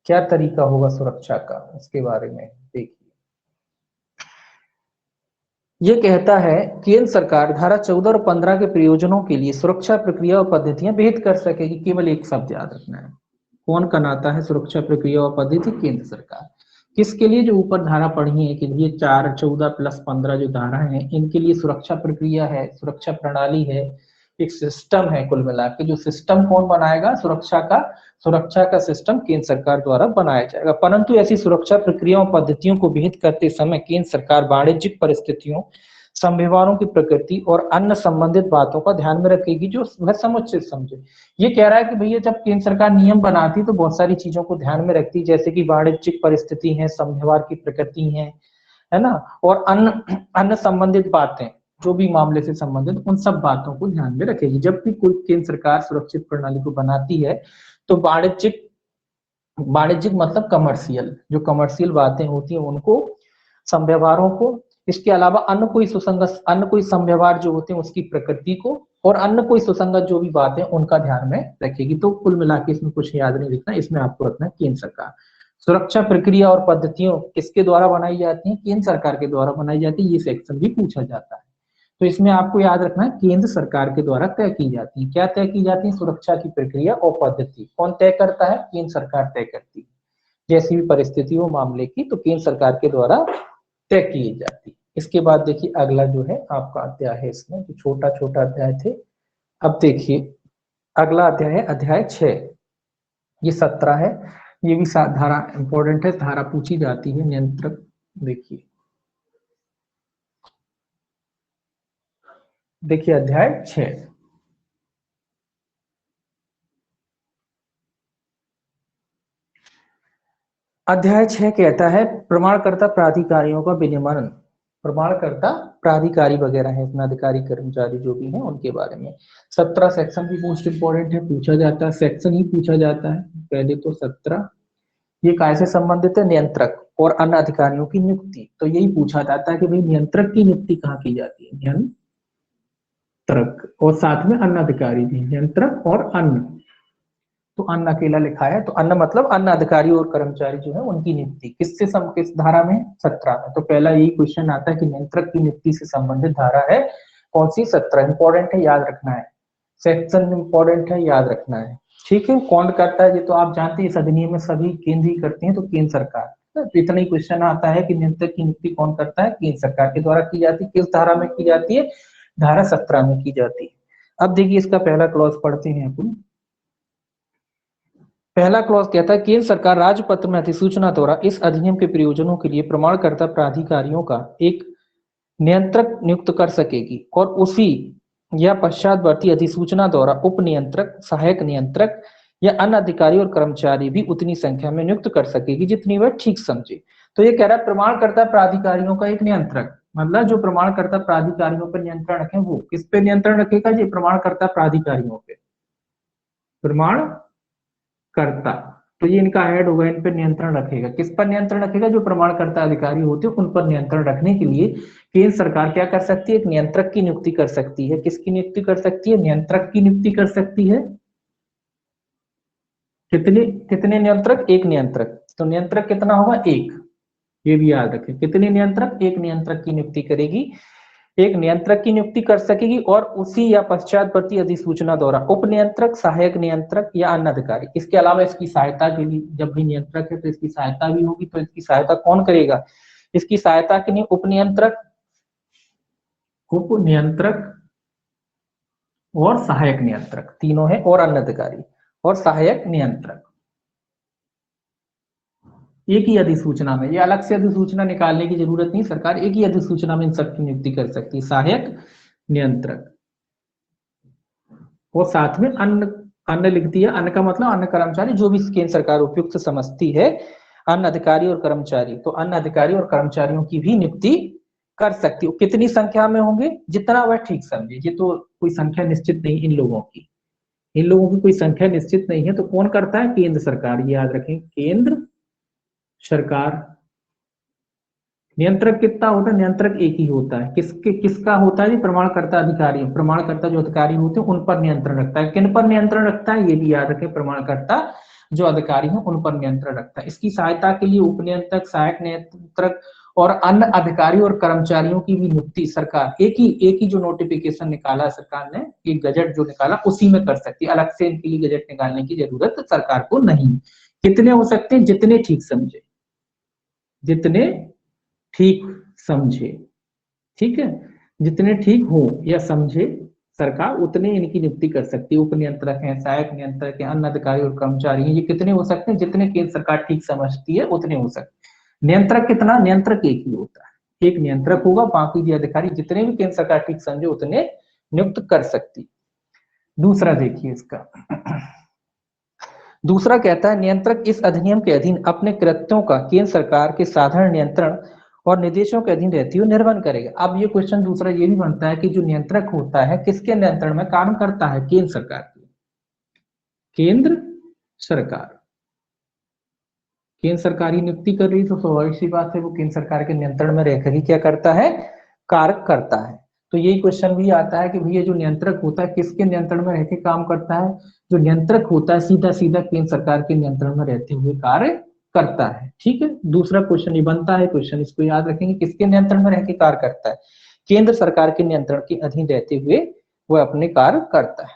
क्या तरीका होगा सुरक्षा का, उसके बारे में देखिए। ये कहता है केंद्र सरकार धारा 14 और 15 के प्रयोजनों के लिए सुरक्षा प्रक्रिया और पद्धतियां भेद कर सकेगी। केवल एक शब्द याद रखना है, कौन बनाता है सुरक्षा प्रक्रिया और पद्धति, केंद्र सरकार। किसके लिए, जो ऊपर धारा पढ़ी है कि ये 4, 14 प्लस 15 जो धारा है, इनके लिए सुरक्षा प्रक्रिया है, सुरक्षा प्रणाली है, एक सिस्टम है। कुल मिला के जो सिस्टम कौन बनाएगा, सुरक्षा का सिस्टम केंद्र सरकार द्वारा बनाया जाएगा। परंतु ऐसी सुरक्षा प्रक्रियाओं पद्धतियों को विहित करते समय केंद्र सरकार वाणिज्यिक परिस्थितियों, संव्यवहारों की प्रकृति और अन्य संबंधित बातों का ध्यान में रखेगी, जो वह समुचित समझे। ये कह रहा है कि भैया जब केंद्र सरकार नियम बनाती तो बहुत सारी चीजों को ध्यान में रखती, जैसे कि वाणिज्यिक परिस्थिति है, संव्यवहार की प्रकृति है ना, और अन्य संबंधित बातें, जो भी मामले से संबंधित, उन सब बातों को ध्यान में रखेगी। जब भी कोई केंद्र सरकार सुरक्षित प्रणाली को बनाती है तो वाणिज्यिक मतलब कमर्शियल, जो कमर्शियल बातें होती हैं उनको, संव्यवहारों को, इसके अलावा अन्य कोई संव्यवहार जो होते हैं उसकी प्रकृति को, और अन्य कोई सुसंगत जो भी बातें उनका ध्यान में रखेगी। तो कुल मिला के इसमें कुछ याद नहीं रखना, इसमें आपको रखना है केंद्र सरकार। सुरक्षा प्रक्रिया और पद्धतियों किसके द्वारा बनाई जाती है, केंद्र सरकार के द्वारा बनाई जाती है। ये सेक्शन भी पूछा जाता है, तो इसमें आपको याद रखना है केंद्र सरकार के द्वारा तय की जाती है। क्या तय की जाती है, सुरक्षा की प्रक्रिया और पद्धति कौन तय करता है, केंद्र सरकार तय करती है। जैसी भी परिस्थिति हो मामले की, तो केंद्र सरकार के द्वारा तय की जाती है। इसके बाद देखिए अगला जो है आपका अध्याय है, इसमें जो छोटा छोटा अध्याय थे। अब देखिए अगला अध्याय है अध्याय 6, ये 17 है, ये भी धारा इंपॉर्टेंट है, धारा पूछी जाती है, नियंत्रक। देखिए अध्याय 6, अध्याय 6 कहता है प्रमाणकर्ता प्राधिकारियों का विनियमन। प्रमाणकर्ता प्राधिकारी वगैरह है, अपना अधिकारी कर्मचारी जो भी हैं उनके बारे में। 17 सेक्शन भी मोस्ट इंपोर्टेंट है, पूछा जाता है, सेक्शन ही पूछा जाता है। पहले तो 17 ये काय से संबंधित है, नियंत्रक और अन्य अधिकारियों की नियुक्ति। तो यही पूछा जाता है कि भाई नियंत्रक की नियुक्ति कहाँ की जाती है, नियंत्रक, और साथ में अन्य अधिकारी भी, नियंत्रक और अन्य। तो अन्न अकेला लिखा है, तो अन्न मतलब अन्य अधिकारी और कर्मचारी जो है उनकी नियुक्ति किस धारा में, 17 में। तो पहला यही क्वेश्चन आता है कि नियंत्रक की नियुक्ति से संबंधित धारा है कौन सी, 17। इंपॉर्टेंट है, याद रखना है, सेक्शन इंपॉर्टेंट है, याद रखना है, ठीक है। कौन करता है ये तो आप जानते हैं, इस अधिनियम में सभी केंद्र ही करते हैं, तो केंद्र सरकार। तो इतना ही क्वेश्चन आता है कि नियंत्रक की नियुक्ति कौन करता है, केंद्र सरकार के द्वारा की जाती है। किस धारा में की जाती है, धारा 17 में की जाती है। अब देखिए इसका पहला क्लॉज पढ़ते हैं अपन। पहला क्लॉज कहता है केंद्र सरकार राजपत्र में अधिसूचना द्वारा इस अधिनियम के प्रयोजनों के लिए प्रमाणकर्ता प्राधिकारियों का एक नियंत्रक नियुक्त कर सकेगी, और उसी या पश्चातवर्ती अधिसूचना द्वारा उप नियंत्रक, सहायक नियंत्रक या अन्य अधिकारी और कर्मचारी भी उतनी संख्या में नियुक्त कर सकेगी जितनी वह ठीक समझे। तो ये कह रहा है प्रमाणकर्ता प्राधिकारियों का एक नियंत्रक, मतलब जो प्रमाणकर्ता प्राधिकारियों पर नियंत्रण रखे, वो किस पे नियंत्रण रखेगा? ये प्रमाणकर्ता प्राधिकारियों पे, प्रमाणकर्ता, तो ये इनका हेड होगा, इन पर नियंत्रण रखेगा। किस पर नियंत्रण रखेगा? जो प्रमाणकर्ता अधिकारी होते हैं उन पर नियंत्रण रखने के लिए केंद्र सरकार क्या कर सकती है? एक नियंत्रक की नियुक्ति कर सकती है। किसकी नियुक्ति कर सकती है? नियंत्रक की नियुक्ति कर सकती है। कितने कितने नियंत्रक? एक नियंत्रक। तो नियंत्रक कितना होगा? एक। ये भी याद रखें, कितने नियंत्रक? एक नियंत्रक की नियुक्ति करेगी, एक नियंत्रक की नियुक्ति कर सकेगी, और उसी या पश्चातवर्ती अधिसूचना द्वारा उप नियंत्रक, सहायक नियंत्रक या अन्य अधिकारी। इसके अलावा इसकी सहायता के लिए, जब भी नियंत्रक है तो इसकी सहायता भी होगी, तो इसकी सहायता कौन करेगा? इसकी सहायता के लिए उप नियंत्रक, उप नियंत्रक और सहायक नियंत्रक तीनों है, और अन्य अधिकारी और सहायक नियंत्रक। एक ही अधिसूचना में, ये अलग से अधिसूचना निकालने की जरूरत नहीं, सरकार एक ही अधिसूचना में इन सबकी नियुक्ति कर सकती है, सहायक नियंत्रक। और साथ में अन्य, अन्य लिखती है, अन्य का मतलब अन्य कर्मचारी, जो भी केंद्र सरकार उपयुक्त समझती है, अन्य अधिकारी और कर्मचारी, तो अन्य अधिकारी और कर्मचारियों की भी नियुक्ति कर सकती हो। कितनी संख्या में होंगे? जितना वह ठीक समझे। ये तो कोई संख्या निश्चित नहीं इन लोगों की, इन लोगों की कोई संख्या निश्चित नहीं है। तो कौन करता है? केंद्र सरकार, ये याद रखें, केंद्र सरकार। नियंत्रक कितना होता है? नियंत्रक एक ही होता है। किसका होता है? प्रमाणकर्ता अधिकारी, प्रमाणकर्ता जो अधिकारी होते हैं उन पर नियंत्रण रखता है। किन पर नियंत्रण रखता है? ये भी याद रखें, प्रमाणकर्ता जो अधिकारी हैं उन पर नियंत्रण रखता है। इसकी सहायता के लिए उप नियंत्रक, सहायक नियंत्रक और अन्य अधिकारी और कर्मचारियों की भी नियुक्ति सरकार एक ही जो नोटिफिकेशन निकाला सरकार ने, एक गजट जो निकाला, उसी में कर सकती है। अलग से इनके लिए गजट निकालने की जरूरत सरकार को नहीं। कितने हो सकते हैं? जितने ठीक समझे, जितने ठीक समझे, ठीक है, जितने ठीक हो या समझे सरकार, उतने इनकी नियुक्ति कर सकती है। उप नियंत्रक है, सहायक नियंत्रक है, अन्य अधिकारी और कर्मचारी हैं, ये कितने हो सकते हैं? जितने केंद्र सरकार ठीक समझती है उतने हो सकते हैं। नियंत्रक कितना? नियंत्रक एक ही होता है, एक नियंत्रक होगा, बाकी भी अधिकारी जितने भी केंद्र सरकार ठीक समझे उतने नियुक्त कर सकती। दूसरा देखिए इसका, दूसरा कहता है नियंत्रक इस अधिनियम के अधीन अपने कृत्यों का केंद्र सरकार के साधारण नियंत्रण और निर्देशों के अधीन रहती हुई निर्वहन करेगा। अब ये क्वेश्चन दूसरा ये भी बनता है कि जो नियंत्रक होता है किसके नियंत्रण में काम करता है? केंद्र सरकार के, केंद्र सरकार, केंद्र सरकार ही नियुक्ति कर रही, तो स्वाभाविक सी बात है वो केंद्र सरकार के नियंत्रण में रहकर ही क्या करता है? कार्य करता है। तो यही क्वेश्चन भी आता है कि भैया जो नियंत्रक होता है किसके नियंत्रण में रहकर काम करता है? जो नियंत्रक होता है सीधा सीधा केंद्र सरकार के नियंत्रण में रहते हुए कार्य करता है। ठीक है, दूसरा क्वेश्चन ये बनता है, क्वेश्चन इसको याद रखेंगे, किसके नियंत्रण में रहकर कार्य करता है? केंद्र सरकार के नियंत्रण के अधीन रहते हुए वह अपने कार्य करता है।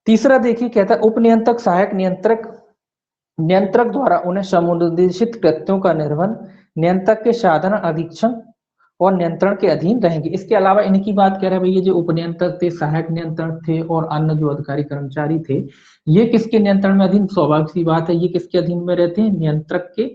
तीसरा देखिए, कहता है उप नियंत्रक, सहायक नियंत्रक नियंत्रक द्वारा उन्हें समुद्देशित कृत्यों का निर्वहन नियंत्रक के साधन अधीक्षण और नियंत्रण के अधीन रहेंगे। इसके अलावा इनकी बात कह रहे हैं भैया, जो उप नियंत्रक थे, सहायक नियंत्रक थे और अन्य जो अधिकारी कर्मचारी थे, ये किसके नियंत्रण में अधीन? स्वाभाविक सी बात है, ये किसके अधीन में रहते हैं? नियंत्रक के,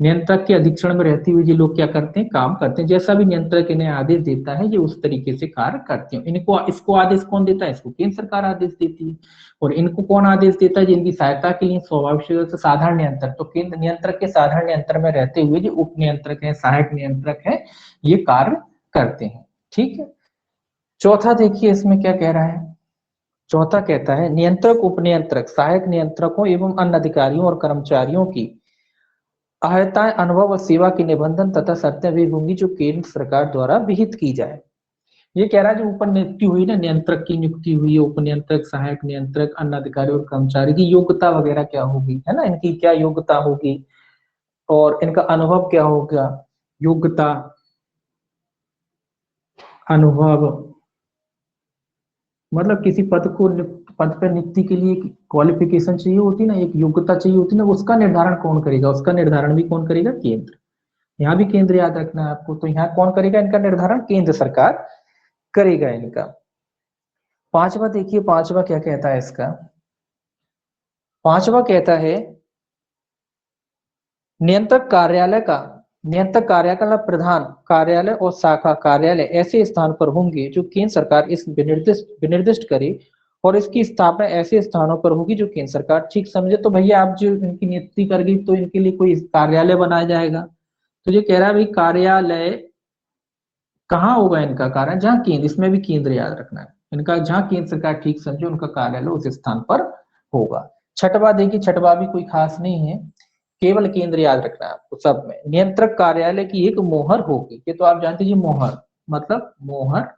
नियंत्रक के अधीक्षण में रहते हुए ये लोग क्या करते हैं? काम करते हैं। जैसा भी नियंत्रक इन्हें आदेश देता है ये उस तरीके से कार्य करते हैं। इनको, इसको आदेश कौन देता है? इसको केंद्र सरकार आदेश देती है। और इनको कौन आदेश देता है? जिनकी सहायता के लिए स्वाभाविक साधारण नियंत्रक, तो केंद्र नियंत्रक के साधारण नियंत्रण में रहते हुए जो उप नियंत्रक है, सहायक नियंत्रक है, ये कार्य करते हैं। ठीक है, चौथा देखिए इसमें क्या कह रहा है। चौथा कहता है नियंत्रक, उप नियंत्रक, सहायक नियंत्रकों एवं अन्य अधिकारियों और कर्मचारियों की अहर्ताएं, अनुभव और सेवा की निबंधन तथा शर्तें वे होंगी जो केंद्र सरकार द्वारा विहित की जाए। ये कह रहा है जो ऊपर नियुक्ति हुई ना, नियंत्रक की नियुक्ति हुई, उप नियंत्रक, सहायक नियंत्रक, अन्य अधिकारी और कर्मचारी की योग्यता वगैरह क्या होगी, है ना, इनकी क्या योग्यता होगी और इनका अनुभव क्या होगा। योग्यता, अनुभव, मतलब किसी पद को, पद पर नियुक्ति के लिए क्वालिफिकेशन चाहिए होती ना, एक योग्यता चाहिए होती ना, उसका निर्धारण कौन करेगा? उसका निर्धारण भी कौन करेगा? केंद्र। यहाँ भी केंद्र याद रखना है आपको। तो यहाँ कौन करेगा इनका निर्धारण? केंद्र सरकार करेगा इनका। पांचवा देखिए, पांचवा क्या कहता है इसका। पांचवा कहता है नियंत्रक कार्यालय का, नियंत्रक कार्यालय प्रधान कार्यालय और शाखा कार्यालय ऐसे स्थान पर होंगे जो केंद्र सरकार इस विनिर्दिष्ट करे और इसकी स्थापना ऐसे स्थानों पर होगी जो केंद्र सरकार ठीक समझे। तो भैया आप जो इनकी नियुक्ति कर गई तो इनके लिए कोई कार्यालय बनाया जाएगा, तो ये कह रहा है भाई कार्यालय कहाँ होगा इनका कार्य, जहाँ केंद्र, इसमें भी केंद्र याद रखना है इनका, जहाँ केंद्र सरकार ठीक समझे उनका कार्यालय उस स्थान पर होगा। छठवा देखिए, छठवा भी कोई खास नहीं है, केवल केंद्र याद रखना है आपको सब में। नियंत्रक कार्यालय की एक मोहर होगी, ये तो आप जानते हैं, मोहर मतलब मोहर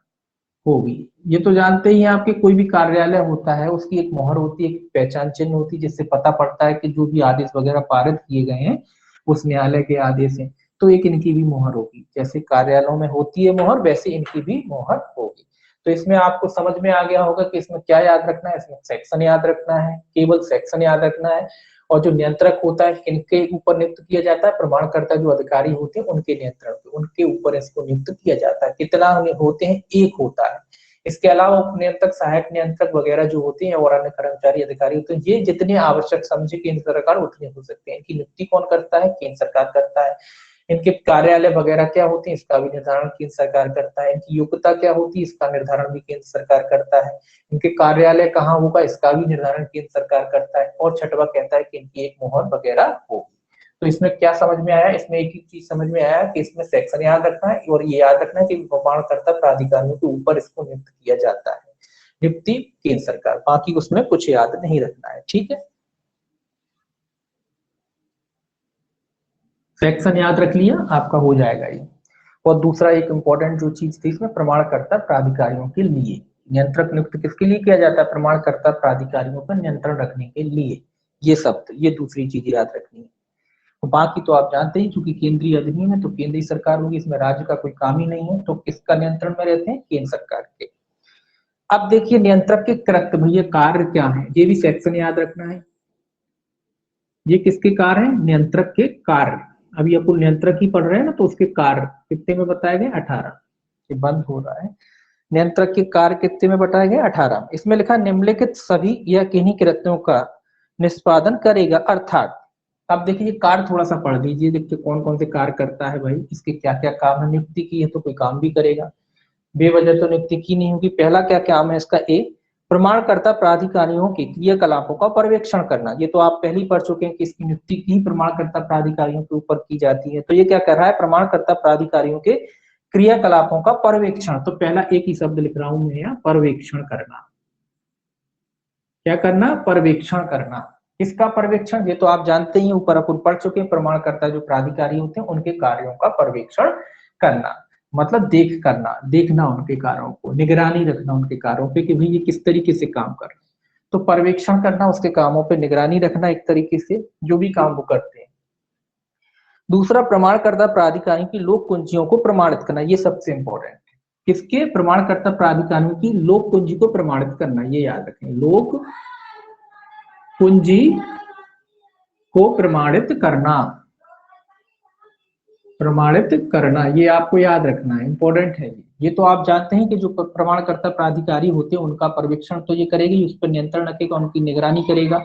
होगी, ये तो जानते ही हैं आपके, कोई भी कार्यालय होता है उसकी एक मोहर होती है, एक पहचान चिन्ह होती है, जिससे पता पड़ता है कि जो भी आदेश वगैरह पारित किए गए हैं उस न्यायालय के आदेश हैं, तो एक इनकी भी मोहर होगी। जैसे कार्यालयों में होती है मोहर, वैसे इनकी भी मोहर होगी। तो इसमें आपको समझ में आ गया होगा कि इसमें क्या याद रखना है, इसमें सेक्शन याद रखना है, केवल सेक्शन याद रखना है। और जो नियंत्रक होता है इनके ऊपर नियुक्त किया जाता है, प्रमाणकर्ता जो अधिकारी होते हैं उनके नियंत्रण पे, उनके ऊपर इसको नियुक्त किया जाता है। कितना होते हैं, एक होता है। इसके अलावा उप नियंत्रक, सहायक नियंत्रक वगैरह जो होते हैं और अन्य कर्मचारी अधिकारी होते हैं, ये जितने आवश्यक समझे केंद्र सरकार उतने हो सकते हैं। इनकी नियुक्ति कौन करता है, केंद्र सरकार करता है। इनके कार्यालय वगैरह क्या होते हैं, इसका भी निर्धारण केंद्र सरकार करता है। इनकी योग्यता क्या होती है, इसका निर्धारण भी केंद्र सरकार करता है। इनके कार्यालय कहाँ होगा, इसका भी निर्धारण केंद्र सरकार करता है। और छठवा कहता है कि इनकी एक मोहर वगैरह होगी। तो इसमें क्या समझ में आया, इसमें एक ही चीज समझ में आया कि इसमें सेक्शन याद रखना है और ये याद रखना है कि प्रमाणकर्ता प्राधिकारियों के ऊपर इसको नियुक्त किया जाता है, नियुक्ति केंद्र सरकार, बाकी उसमें कुछ याद नहीं रखना है। ठीक है, सेक्शन याद रख लिया आपका, हो जाएगा ये। और दूसरा एक इंपॉर्टेंट जो चीज थी इसमें, प्रमाणकर्ता प्राधिकारियों के लिए नियंत्रक नियुक्त किसके लिए किया जाता है, प्रमाणकर्ता प्राधिकारियों पर नियंत्रण रखने के लिए। ये सब, ये दूसरी चीज याद रखनी है। तो बाकी तो आप जानते ही, चूंकि केंद्रीय अधिनियम है तो केंद्रीय सरकार होगी, इसमें राज्य का कोई काम ही नहीं है, तो किसका नियंत्रण में रहते हैं, केंद्र सरकार के। अब देखिए नियंत्रक के कृत्य, भैया कार्य क्या है, ये भी सेक्शन याद रखना है। ये किसके कार्य है, नियंत्रक के कार्य। अभी अपन नियंत्रक ही पढ़ रहे हैं ना, तो उसके कार्य कितने में बताए गए, 18। ये बंद हो रहा है। नियंत्रक के कार्य कितने में बताए गए, 18। इसमें लिखा निम्नलिखित सभी या किन्हीं कृत्यों का निष्पादन करेगा, अर्थात। अब देखिए ये कार्य थोड़ा सा पढ़ लीजिए, देखिए कौन कौन से कार्य करता है भाई, इसके क्या क्या काम है। नियुक्ति की है तो कोई काम भी करेगा, बेवजह तो नियुक्ति की नहीं होगी। पहला क्या काम है इसका, ए, प्रमाणकर्ता प्राधिकारियों के क्रियाकलापों का पर्यवेक्षण करना। ये तो आप पहले ही पढ़ चुके हैं कि इसकी नियुक्ति की प्रमाणकर्ता प्राधिकारियों के ऊपर की जाती है। तो ये क्या कर रहा है, प्रमाणकर्ता प्राधिकारियों के क्रियाकलापों का पर्यवेक्षण। तो पहला एक ही शब्द लिख रहा हूं मैं यहाँ, पर्यवेक्षण करना। क्या करना, पर्यवेक्षण करना। किसका पर्यवेक्षण, ये तो आप जानते ही, ऊपर अपन पढ़ चुके हैं, प्रमाणकर्ता जो प्राधिकारी होते हैं उनके कार्यों का पर्यवेक्षण करना, मतलब देख करना, देखना उनके कार्यों को, निगरानी रखना उनके कार्यों पे कि भाई ये किस तरीके से काम कर रहे हैं। तो पर्यवेक्षण करना, उसके कामों पे निगरानी रखना, एक तरीके से जो भी काम वो करते हैं। दूसरा, प्रमाणकर्ता प्राधिकारी की लोक कुंजियों को प्रमाणित करना, ये सबसे इंपॉर्टेंट है। किसके, प्रमाणकर्ता प्राधिकारियों की लोक कुंजी को प्रमाणित करना, ये याद रखें, लोक कुंजी को प्रमाणित करना, प्रमाणित करना, ये आपको याद रखना है, इंपॉर्टेंट है ये तो आप जानते हैं कि जो प्रमाणकर्ता प्राधिकारी होते हैं उनका पर्यवेक्षण तो ये करेगी, उस पर नियंत्रण रखेगा, उनकी निगरानी करेगा।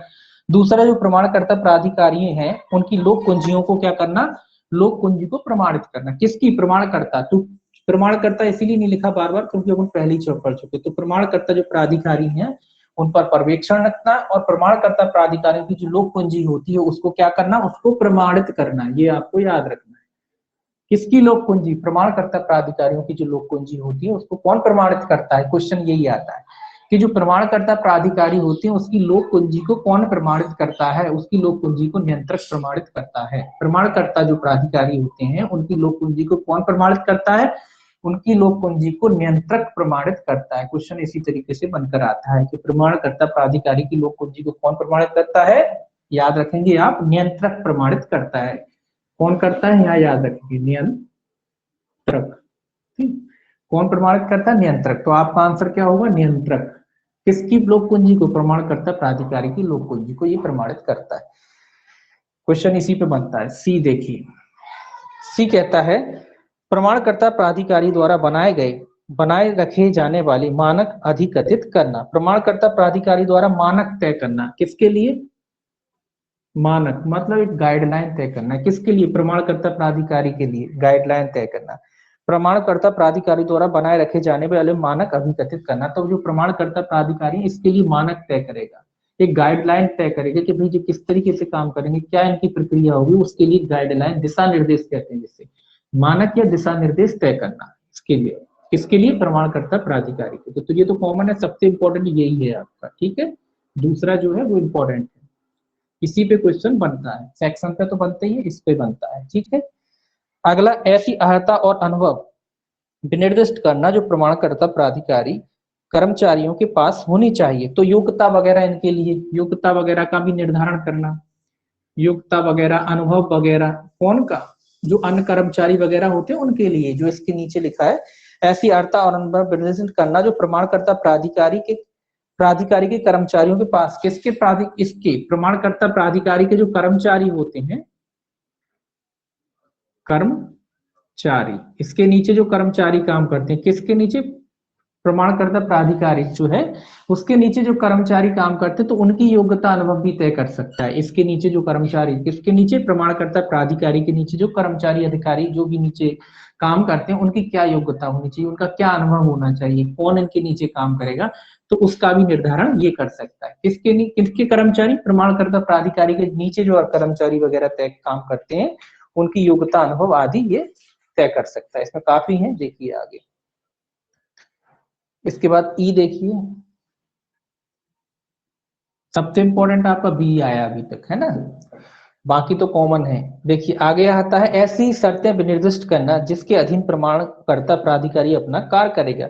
दूसरा, जो प्रमाणकर्ता प्राधिकारी हैं उनकी लोक कुंजियों को क्या करना, लोक कुंजी को प्रमाणित करना। किसकी, प्रमाणकर्ता। तो प्रमाणकर्ता इसीलिए नहीं लिखा बार बार क्योंकि अपन पहले ही पढ़ चुके। तो प्रमाणकर्ता जो प्राधिकारी हैं उन पर पर्यवेक्षण रखना, और प्रमाणकर्ता प्राधिकारी की जो लोक कुंजी होती है उसको क्या करना, उसको प्रमाणित करना, ये आपको याद रखना है। किसकी लोक कुंजी, प्रमाणकर्ता प्राधिकारियों की जो लोक कुंजी होती है उसको कौन प्रमाणित करता है, क्वेश्चन यही आता है कि जो प्रमाणकर्ता प्राधिकारी होती है उसकी लोक कुंजी को कौन प्रमाणित करता है, उसकी लोक कुंजी को नियंत्रक प्रमाणित करता है। प्रमाणकर्ता जो प्राधिकारी होते हैं उनकी लोक कुंजी को कौन प्रमाणित करता है, उनकी लोक कुंजी को नियंत्रक प्रमाणित करता है। क्वेश्चन इसी तरीके से बनकर आता है कि प्रमाणकर्ता प्राधिकारी की लोक कुंजी को कौन प्रमाणित करता है, याद रखेंगे आप, नियंत्रक प्रमाणित करता है। कौन करता है, यहाँ याद रखेंगे, नियंत्रक। ठीक, कौन प्रमाणित करता है, नियंत्रक। तो आपका आंसर क्या होगा, नियंत्रक। किसकी लोक कुंजी को, प्रमाणकर्ता प्राधिकारी की लोक कुंजी को ये प्रमाणित करता है। क्वेश्चन इसी पे बनता है। सी देखिए, सी कहता है प्रमाणकर्ता प्राधिकारी द्वारा बनाए रखे जाने वाली मानक अधिकथित करना। प्रमाणकर्ता प्राधिकारी द्वारा मानक तय करना, किसके लिए, मानक मतलब एक गाइडलाइन तय करना। किसके लिए, प्रमाणकर्ता प्राधिकारी के लिए गाइडलाइन तय करना। प्रमाणकर्ता प्राधिकारी द्वारा बनाए रखे जाने वाले मानक अभिकथित करना, तो जो प्रमाणकर्ता प्राधिकारी इसके लिए मानक तय करेगा एक गाइडलाइन तय करेगा कि भाई जो किस तरीके से काम करेंगे, क्या इनकी प्रक्रिया होगी, उसके लिए गाइडलाइन, दिशा निर्देश कहते हैं जिसे, मानक या दिशा निर्देश तय करना इसके लिए, किसके लिए, प्रमाणकर्ता प्राधिकारी के। तो ये तो कॉमन है, सबसे इंपॉर्टेंट यही है आपका, ठीक है। दूसरा जो है वो इम्पोर्टेंट है, इसी पे क्वेश्चन बनता है, सेक्शन पे तो बनता ही है, इस पे बनता है, ठीक है। अगला, ऐसी अर्हता और अनुभव विनिर्दिष्ट करना जो प्रमाणकर्ता प्राधिकारी कर्मचारियों के पास होनी चाहिए। तो योग्यता वगैरह, इनके लिए योग्यता वगैरह का भी निर्धारण करना, योग्यता वगैरह, अनुभव वगैरह, कौन का, जो अन्य कर्मचारी वगैरह होते हैं उनके लिए, जो इसके नीचे लिखा है, ऐसी अर्हता और अनुभव विनिर्दिष्ट करना जो प्रमाणकर्ता प्राधिकारी के कर्मचारियों के पास, किसके इसके प्रमाणकर्ता प्राधिकारी के जो कर्मचारी होते हैं, कर्मचारी, इसके नीचे जो कर्मचारी काम करते हैं, किसके नीचे, प्रमाणकर्ता प्राधिकारी जो है उसके नीचे जो कर्मचारी काम करते हैं, तो उनकी योग्यता अनुभव भी तय कर सकता है। इसके नीचे जो कर्मचारी, किसके नीचे, प्रमाणकर्ता प्राधिकारी के नीचे जो कर्मचारी अधिकारी जो भी नीचे काम करते हैं, उनकी क्या योग्यता होनी चाहिए, उनका क्या अनुभव होना चाहिए, कौन इनके नीचे काम करेगा, तो उसका भी निर्धारण ये कर सकता है। किसके कर्मचारी, प्रमाणकर्ता प्राधिकारी के नीचे जो कर्मचारी वगैरह तय काम करते हैं, उनकी योग्यता अनुभव आदि ये तय कर सकता है। इसमें काफी है, देखिए आगे। इसके बाद ई देखिए, सबसे इंपॉर्टेंट आपका बी आया अभी तक, है ना, बाकी तो कॉमन है। देखिए आगे आता है, ऐसी शर्तें विनिर्दिष्ट करना जिसके अधीन प्रमाणकर्ता प्राधिकारी अपना कार्य करेगा।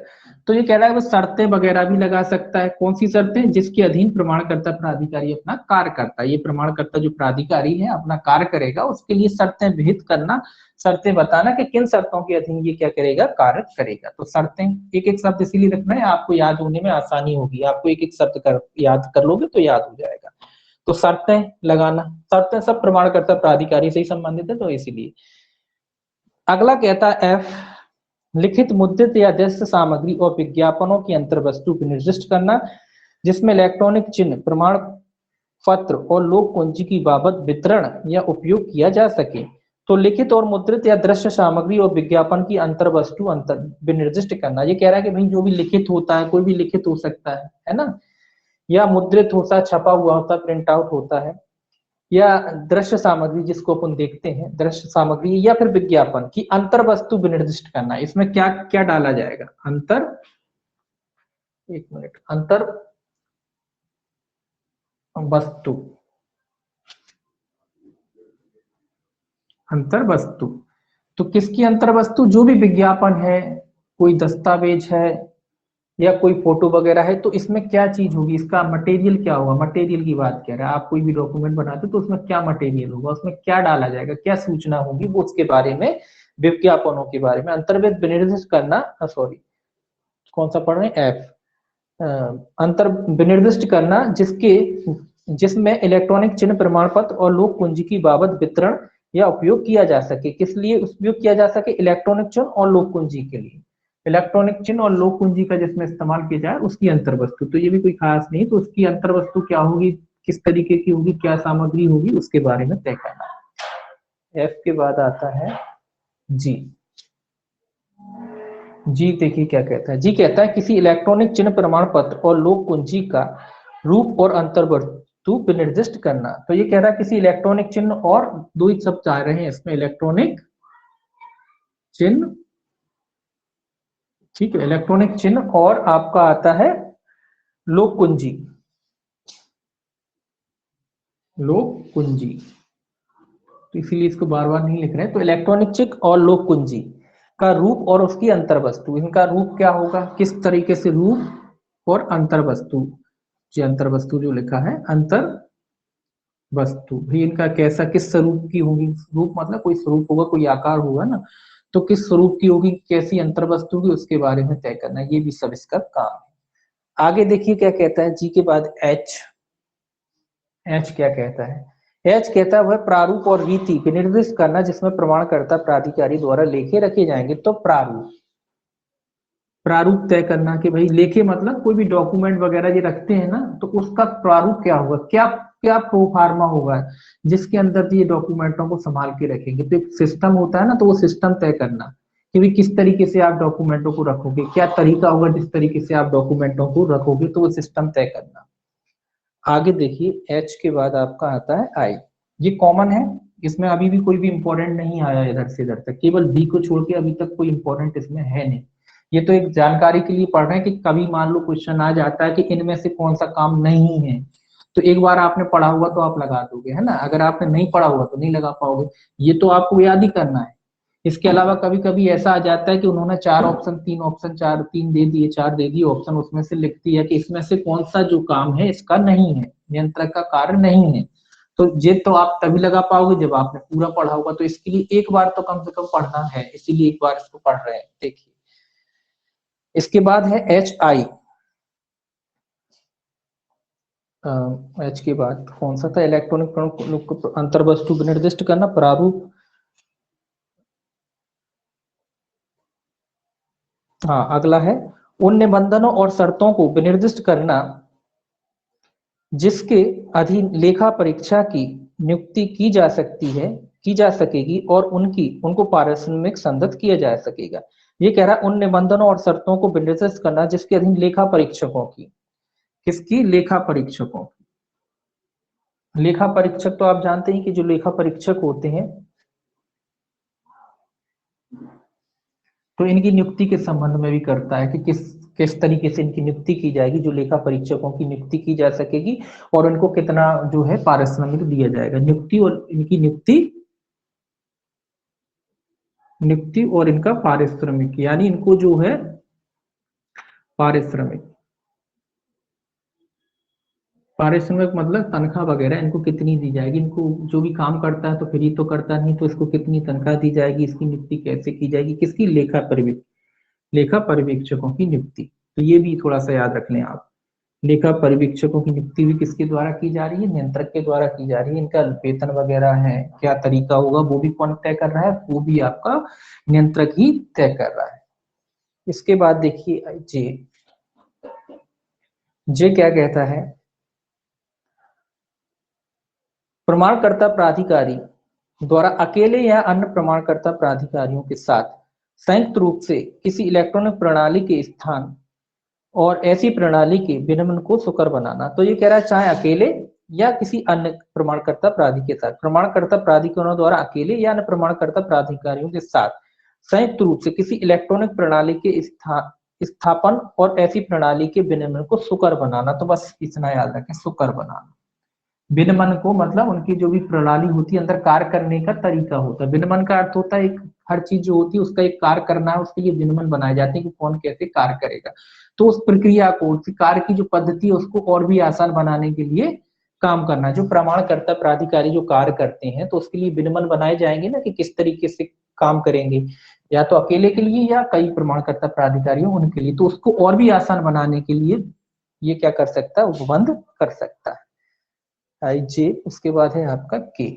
तो ये कह रहा है वो शर्तें वगैरह भी लगा सकता है, कौन सी शर्तें, जिसके अधीन प्रमाणकर्ता प्राधिकारी अपना कार्य करता है। ये प्रमाणकर्ता जो प्राधिकारी है अपना कार्य करेगा, उसके लिए शर्तें विहित करना, शर्तें बताना कि किन शर्तों के अधीन ये क्या करेगा, कार्य करेगा। तो शर्तें, एक एक शब्द इसीलिए रखना है, आपको याद होने में आसानी होगी, आपको एक एक शब्द याद कर लोगे तो याद हो जाएगा। तो शर्तें लगाना, शर्तें सब प्रमाणकर्ता प्राधिकारी से ही संबंधित है, तो इसीलिए। अगला कहता है एफ, लिखित, मुद्रित या दृश्य सामग्री और विज्ञापनों की अंतर्वस्तु को निर्दिष्ट करना जिसमें इलेक्ट्रॉनिक चिन्ह, प्रमाण पत्र और लोक कुंजी की बाबत वितरण या उपयोग किया जा सके। तो लिखित और मुद्रित या दृश्य सामग्री और विज्ञापन की अंतर्वस्तु विनिर्दिष्ट करना, ये कह रहा है कि भाई जो भी लिखित होता है, कोई भी लिखित हो सकता है ना, या मुद्रित होता है, छपा हुआ होता है, प्रिंट आउट होता है, या दृश्य सामग्री जिसको अपन देखते हैं, दृश्य सामग्री या फिर विज्ञापन की अंतर्वस्तु विनिर्दिष्ट करना। इसमें क्या क्या डाला जाएगा, अंतर वस्तु, अंतर्वस्तु, तो किसकी अंतर्वस्तु, जो भी विज्ञापन है, कोई दस्तावेज है या कोई फोटो वगैरह है, तो इसमें क्या चीज होगी, इसका मटेरियल क्या होगा, मटेरियल की बात कह रहा है। आप कोई भी डॉक्यूमेंट बनाते हो तो उसमें क्या मटेरियल होगा, उसमें क्या डाला जाएगा, क्या सूचना होगी, वो उसके बारे में, विज्ञापनों के बारे में अंतर्वेद विनिर्दिष्ट करना, सॉरी कौन सा पढ़ रहे हैं, एफ, अंतर विनिर्दिष्ट करना जिसमें इलेक्ट्रॉनिक चिन्ह, प्रमाण पत्र और लोक कुंजी की बाबत वितरण या उपयोग किया जा सके। किस लिए उपयोग किया जा सके, इलेक्ट्रॉनिक चिन्ह और लोक कुंजी के लिए, इलेक्ट्रॉनिक चिन्ह और लोक कुंजी का जिसमें इस्तेमाल किया जाए उसकी अंतर्वस्तु। तो ये भी कोई खास नहीं, तो उसकी अंतर्वस्तु क्या होगी, किस तरीके की होगी, क्या सामग्री होगी, उसके बारे में तय करना। एफ के बाद आता है जी। जी देखिए क्या कहता है, जी कहता है किसी इलेक्ट्रॉनिक चिन्ह, प्रमाण पत्र और लोक कुंजी का रूप और अंतर्वस्तु विनिर्दिष्ट करना। तो ये कह रहा है किसी इलेक्ट्रॉनिक चिन्ह, और दो ही शब्द आ रहे हैं इसमें, इलेक्ट्रॉनिक चिन्ह, ठीक है, इलेक्ट्रॉनिक चिन्ह, और आपका आता है लोक कुंजी, लोक कुंजी, तो इसीलिए इसको बार बार नहीं लिख रहे हैं। तो इलेक्ट्रॉनिक चिन्ह और लोक कुंजी का रूप और उसकी अंतर्वस्तु, इनका रूप क्या होगा, किस तरीके से रूप और अंतर्वस्तु, जो अंतर्वस्तु जो लिखा है, अंतर वस्तु भी इनका कैसा, किस स्वरूप की होगी, रूप मतलब कोई स्वरूप होगा, कोई आकार होगा ना, तो किस स्वरूप की होगी, कैसी अंतर्वस्तु की, उसके बारे में तय करना, ये भी सब इसका काम है। आगे देखिए क्या कहता है, जी के बाद एच, एच क्या कहता है, एच कहता है वह प्रारूप और रीति विनिर्दिष्ट करना जिसमें प्रमाणकर्ता प्राधिकारी द्वारा लेखे रखे जाएंगे। तो प्रारूप, प्रारूप तय करना कि भाई लेखे मतलब कोई भी डॉक्यूमेंट वगैरह ये रखते हैं ना, तो उसका प्रारूप क्या होगा, क्या क्या प्रोफार्मा होगा जिसके अंदर ये डॉक्यूमेंटों को संभाल के रखेंगे। तो एक सिस्टम होता है ना, तो वो सिस्टम तय करना कि भाई किस तरीके से आप डॉक्यूमेंटों को रखोगे, क्या तरीका होगा जिस तरीके से आप डॉक्यूमेंटों को रखोगे, तो वो सिस्टम तय करना। आगे देखिए H के बाद आपका आता है I। ये कॉमन है, इसमें अभी भी कोई भी इंपॉर्टेंट नहीं आया इधर से इधर तक, केवल B को छोड़ के अभी तक कोई इंपॉर्टेंट इसमें है नहीं। ये तो एक जानकारी के लिए पढ़ रहे हैं कि कभी मान लो क्वेश्चन आ जाता है कि इनमें से कौन सा काम नहीं है, तो एक बार आपने पढ़ा हुआ तो आप लगा दोगे, है ना। अगर आपने नहीं पढ़ा हुआ तो नहीं लगा पाओगे, ये तो आपको याद ही करना है। इसके अलावा कभी कभी ऐसा आ जाता है कि उन्होंने 4 ऑप्शन 3 ऑप्शन 4 3 दे दिए, 4 दे दिए ऑप्शन, उसमें से लिखती है कि इसमें से कौन सा जो काम है इसका नहीं है, नियंत्रक का कार्य नहीं है। तो ये तो आप तभी लगा पाओगे जब आपने पूरा पढ़ा होगा, तो इसके लिए एक बार तो कम से कम पढ़ना है, इसीलिए एक बार इसको पढ़ रहे हैं। देखिए इसके बाद है HI। H के बाद कौन सा था, इलेक्ट्रॉनिक अंतर्वस्तु निर्दिष्ट करना, प्रारूप। हाँ अगला है उन निबंधनों और शर्तों को विनिर्दिष्ट करना जिसके अधीन लेखा परीक्षा की नियुक्ति की जा सकती है, की जा सकेगी और उनको पारिश्रमिक संदत किया जा सकेगा। ये कह रहा है उन निबंधनों और शर्तों को विनिर्दिष्ट करना जिसके अधीन लेखा परीक्षकों की, किसकी, लेखा परीक्षकों की। लेखा परीक्षक तो आप जानते हैं कि जो लेखा परीक्षक होते हैं तो इनकी नियुक्ति के संबंध में भी करता है कि किस तरीके से इनकी नियुक्ति की जाएगी, जो लेखा परीक्षकों की नियुक्ति की जा सकेगी और उनको कितना जो है पारिश्रमिक दिया जाएगा। नियुक्ति और इनकी नियुक्ति और इनका पारिश्रमिक, यानी इनको जो है पारिश्रमिक, पारिश्रमिक मतलब तनख्वाह वगैरह इनको कितनी दी जाएगी, इनको जो भी काम करता है तो फ्री तो करता नहीं, तो इसको कितनी तनख्वाह दी जाएगी, इसकी नियुक्ति कैसे की जाएगी, किसकी, लेखा पर्यवेक्षकों की नियुक्ति। तो ये भी थोड़ा सा याद रख लें आप। लेखा पर्यवेक्षकों की नियुक्ति भी किसके द्वारा की जा रही है, नियंत्रक के द्वारा की जा रही है। इनका वेतन वगैरह है, क्या तरीका होगा, वो भी कौन तय कर रहा है, वो भी आपका नियंत्रक ही तय कर रहा है। इसके बाद देखिए जे क्या कहता है, प्रमाणकर्ता प्राधिकारी द्वारा अकेले या अन्य प्रमाणकर्ता प्राधिकारियों के साथ संयुक्त रूप से किसी इलेक्ट्रॉनिक प्रणाली के स्थान और ऐसी प्रणाली के विनिमय को सुकर बनाना। तो ये कह रहा है चाहे अकेले या किसी अन्य प्रमाणकर्ता प्राधिकारी के साथ, प्रमाणकर्ता प्राधिकारियों द्वारा अकेले या अन्य प्रमाणकर्ता प्राधिकारियों के साथ संयुक्त रूप से किसी इलेक्ट्रॉनिक प्रणाली के स्थापन और ऐसी प्रणाली के विनिमय को सुकर बनाना। तो बस इतना याद रखें, सुकर बनाना। विनिमय को मतलब उनकी जो भी प्रणाली होती है, अंदर कार्य करने का तरीका होता है। विनिमय का अर्थ होता है एक, हर चीज जो होती है उसका एक कार्य करना है, उसके लिए विनिमय बनाए जाते हैं कि कौन कैसे कार्य करेगा। तो उस प्रक्रिया को, उस कार्य की जो पद्धति है उसको और भी आसान बनाने के लिए काम करना। जो प्रमाणकर्ता प्राधिकारी जो कार्य करते हैं तो उसके लिए विनिमय बनाए जाएंगे ना कि किस तरीके से काम करेंगे, या तो अकेले के लिए या कई प्रमाणकर्ता प्राधिकारी हो उनके लिए। तो उसको और भी आसान बनाने के लिए ये क्या कर सकता है, उपबंध कर सकता है। जे उसके बाद है आपका के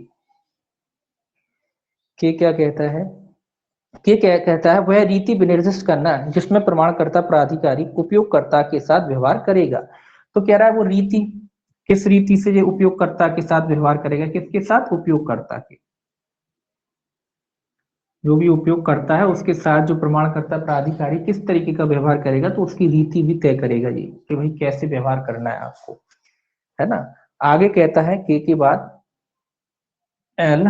क्या कहता है, के क्या कहता है, वह रीति विनिर्दिष्ट करना जिसमें प्रमाणकर्ता प्राधिकारी उपयोगकर्ता के साथ व्यवहार करेगा। तो कह रहा है वो रीति, किस रीति से ये उपयोगकर्ता के साथ व्यवहार करेगा, किसके साथ, उपयोगकर्ता के, जो भी उपयोग करता है उसके साथ जो प्रमाणकर्ता प्राधिकारी किस तरीके का व्यवहार करेगा, तो उसकी रीति भी तय करेगा ये कि भाई कैसे व्यवहार करना है आपको, है ना। आगे कहता है के बाद एल,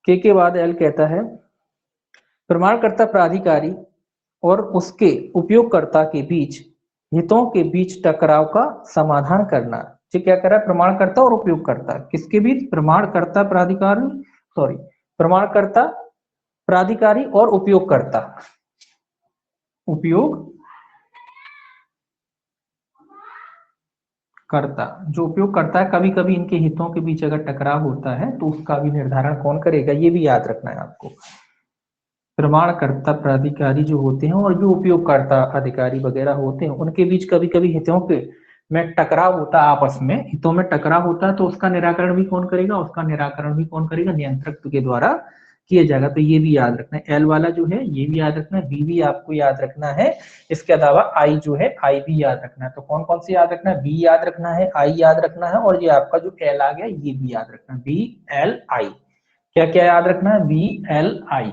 के बाद एल कहता है प्रमाणकर्ता प्राधिकारी और उसके उपयोगकर्ता के बीच हितों के बीच टकराव का समाधान करना। ये क्या कर रहा है, प्रमाणकर्ता और उपयोगकर्ता किसके बीच, प्रमाणकर्ता प्राधिकारी, सॉरी प्रमाणकर्ता प्राधिकारी और उपयोगकर्ता, उपयोगकर्ता जो उपयोग करता है, कभी कभी इनके हितों के बीच अगर टकराव होता है तो उसका भी निर्धारण कौन करेगा, ये भी याद रखना है आपको। प्रमाणकर्ता प्राधिकारी जो होते हैं और जो उपयोगकर्ता अधिकारी वगैरह होते हैं उनके बीच कभी कभी हितों के में टकराव होता है, आपस में हितों में टकराव होता है, तो उसका निराकरण भी कौन करेगा, उसका निराकरण भी कौन करेगा, नियंत्रक के द्वारा किया जाएगा। तो ये भी याद रखना है, एल वाला जो है ये भी याद रखना है, बी भी आपको याद रखना है। इसके अलावा आई जो है, आई भी याद रखना है। तो कौन कौन से याद रखना है, बी याद रखना है, आई याद रखना है, और ये आपका जो एल आ गया ये भी याद रखना है, बी एल आई। क्या क्या याद रखना है, बी एल आई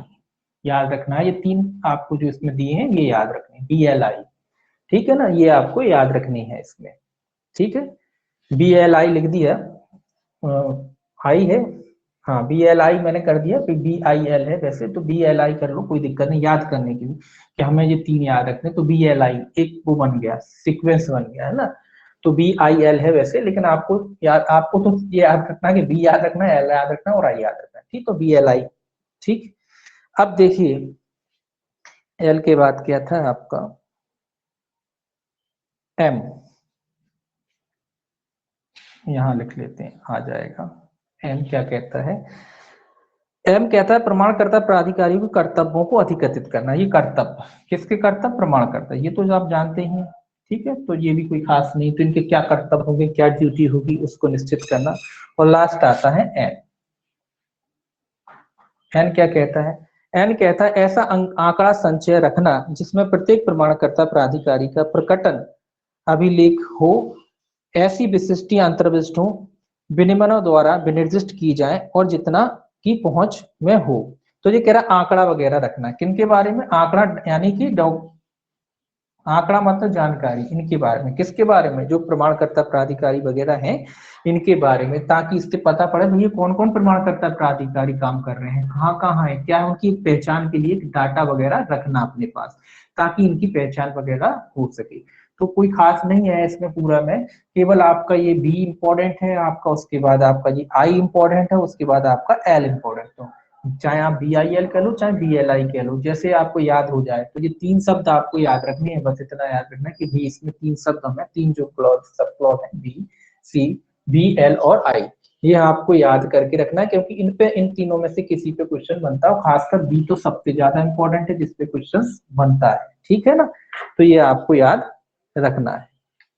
याद रखना है। ये तीन आपको जो इसमें दिए हैं ये याद रखने, बी एल आई, ठीक है ना, ये आपको याद रखनी है इसमें। ठीक है, BLI लिख दिया, आई है, हाँ BLI मैंने कर दिया, फिर BIL है वैसे, तो BLI कर लो, कोई दिक्कत नहीं याद करने की कि हमें ये 3 याद रखने, तो BLI एक वो बन गया, सीक्वेंस बन गया है ना। तो BIL है वैसे, लेकिन आपको याद, आपको तो ये याद रखना कि B याद रखना है, L याद रखना है और I याद रखना है, ठीक। तो BLI, ठीक। अब देखिए L के बाद क्या था आपका M, यहां लिख लेते हैं, आ जाएगा। M क्या कहता है, M कहता है प्रमाणकर्ता प्राधिकारी को कर्तव्यों को अधिकथित करना। ये कर्तव्य, किसके कर्तव्य, प्रमाणकर्ता, ये तो आप जानते हैं, ठीक है। तो ये भी कोई खास नहीं, तो इनके क्या कर्तव्य होंगे, क्या ड्यूटी होगी, उसको निश्चित करना। और लास्ट आता है N। N क्या कहता है, N कहता है ऐसा आंकड़ा संचय रखना जिसमें प्रत्येक प्रमाणकर्ता प्राधिकारी का प्रकटन अभिलेख हो, ऐसी विशिष्टियां अंतर्विष्ट हो, विनियमनों द्वारा विनिर्दिष्ट की जाए और जितना की पहुंच में हो। तो ये कह रहा आंकड़ा वगैरह रखना, किनके बारे में, आंकड़ा यानी कि आंकड़ा मतलब जानकारी, इनके बारे में, किसके बारे में, जो प्रमाणकर्ता प्राधिकारी वगैरह हैं इनके बारे में, ताकि इससे पता पड़े भैया कौन कौन प्रमाणकर्ता प्राधिकारी काम कर रहे हैं, कहाँ कहाँ है, क्या है, उनकी पहचान के लिए डाटा वगैरह रखना अपने पास, ताकि इनकी पहचान वगैरह हो सके। तो कोई खास नहीं है इसमें पूरा में, केवल आपका ये बी इंपॉर्टेंट है आपका, उसके बाद आपका ये आई इंपॉर्टेंट है, उसके बाद आपका एल इंपॉर्टेंट है। चाहे आप BIL कह लो चाहे BLI कह लो, जैसे आपको याद हो जाए। तो ये 3 शब्द आपको याद रखने हैं, बस इतना याद रखना कि भी इसमें 3 शब्द हमें, 3 जो क्लॉज सब क्लॉज है, BC BL और I, ये आपको याद करके रखना है, क्योंकि इन पे, इन तीनों में से किसी पे क्वेश्चन बनता है, खासकर बी तो सबसे ज्यादा इंपॉर्टेंट है जिसपे क्वेश्चन बनता है, ठीक है ना। तो ये आपको याद रखना है।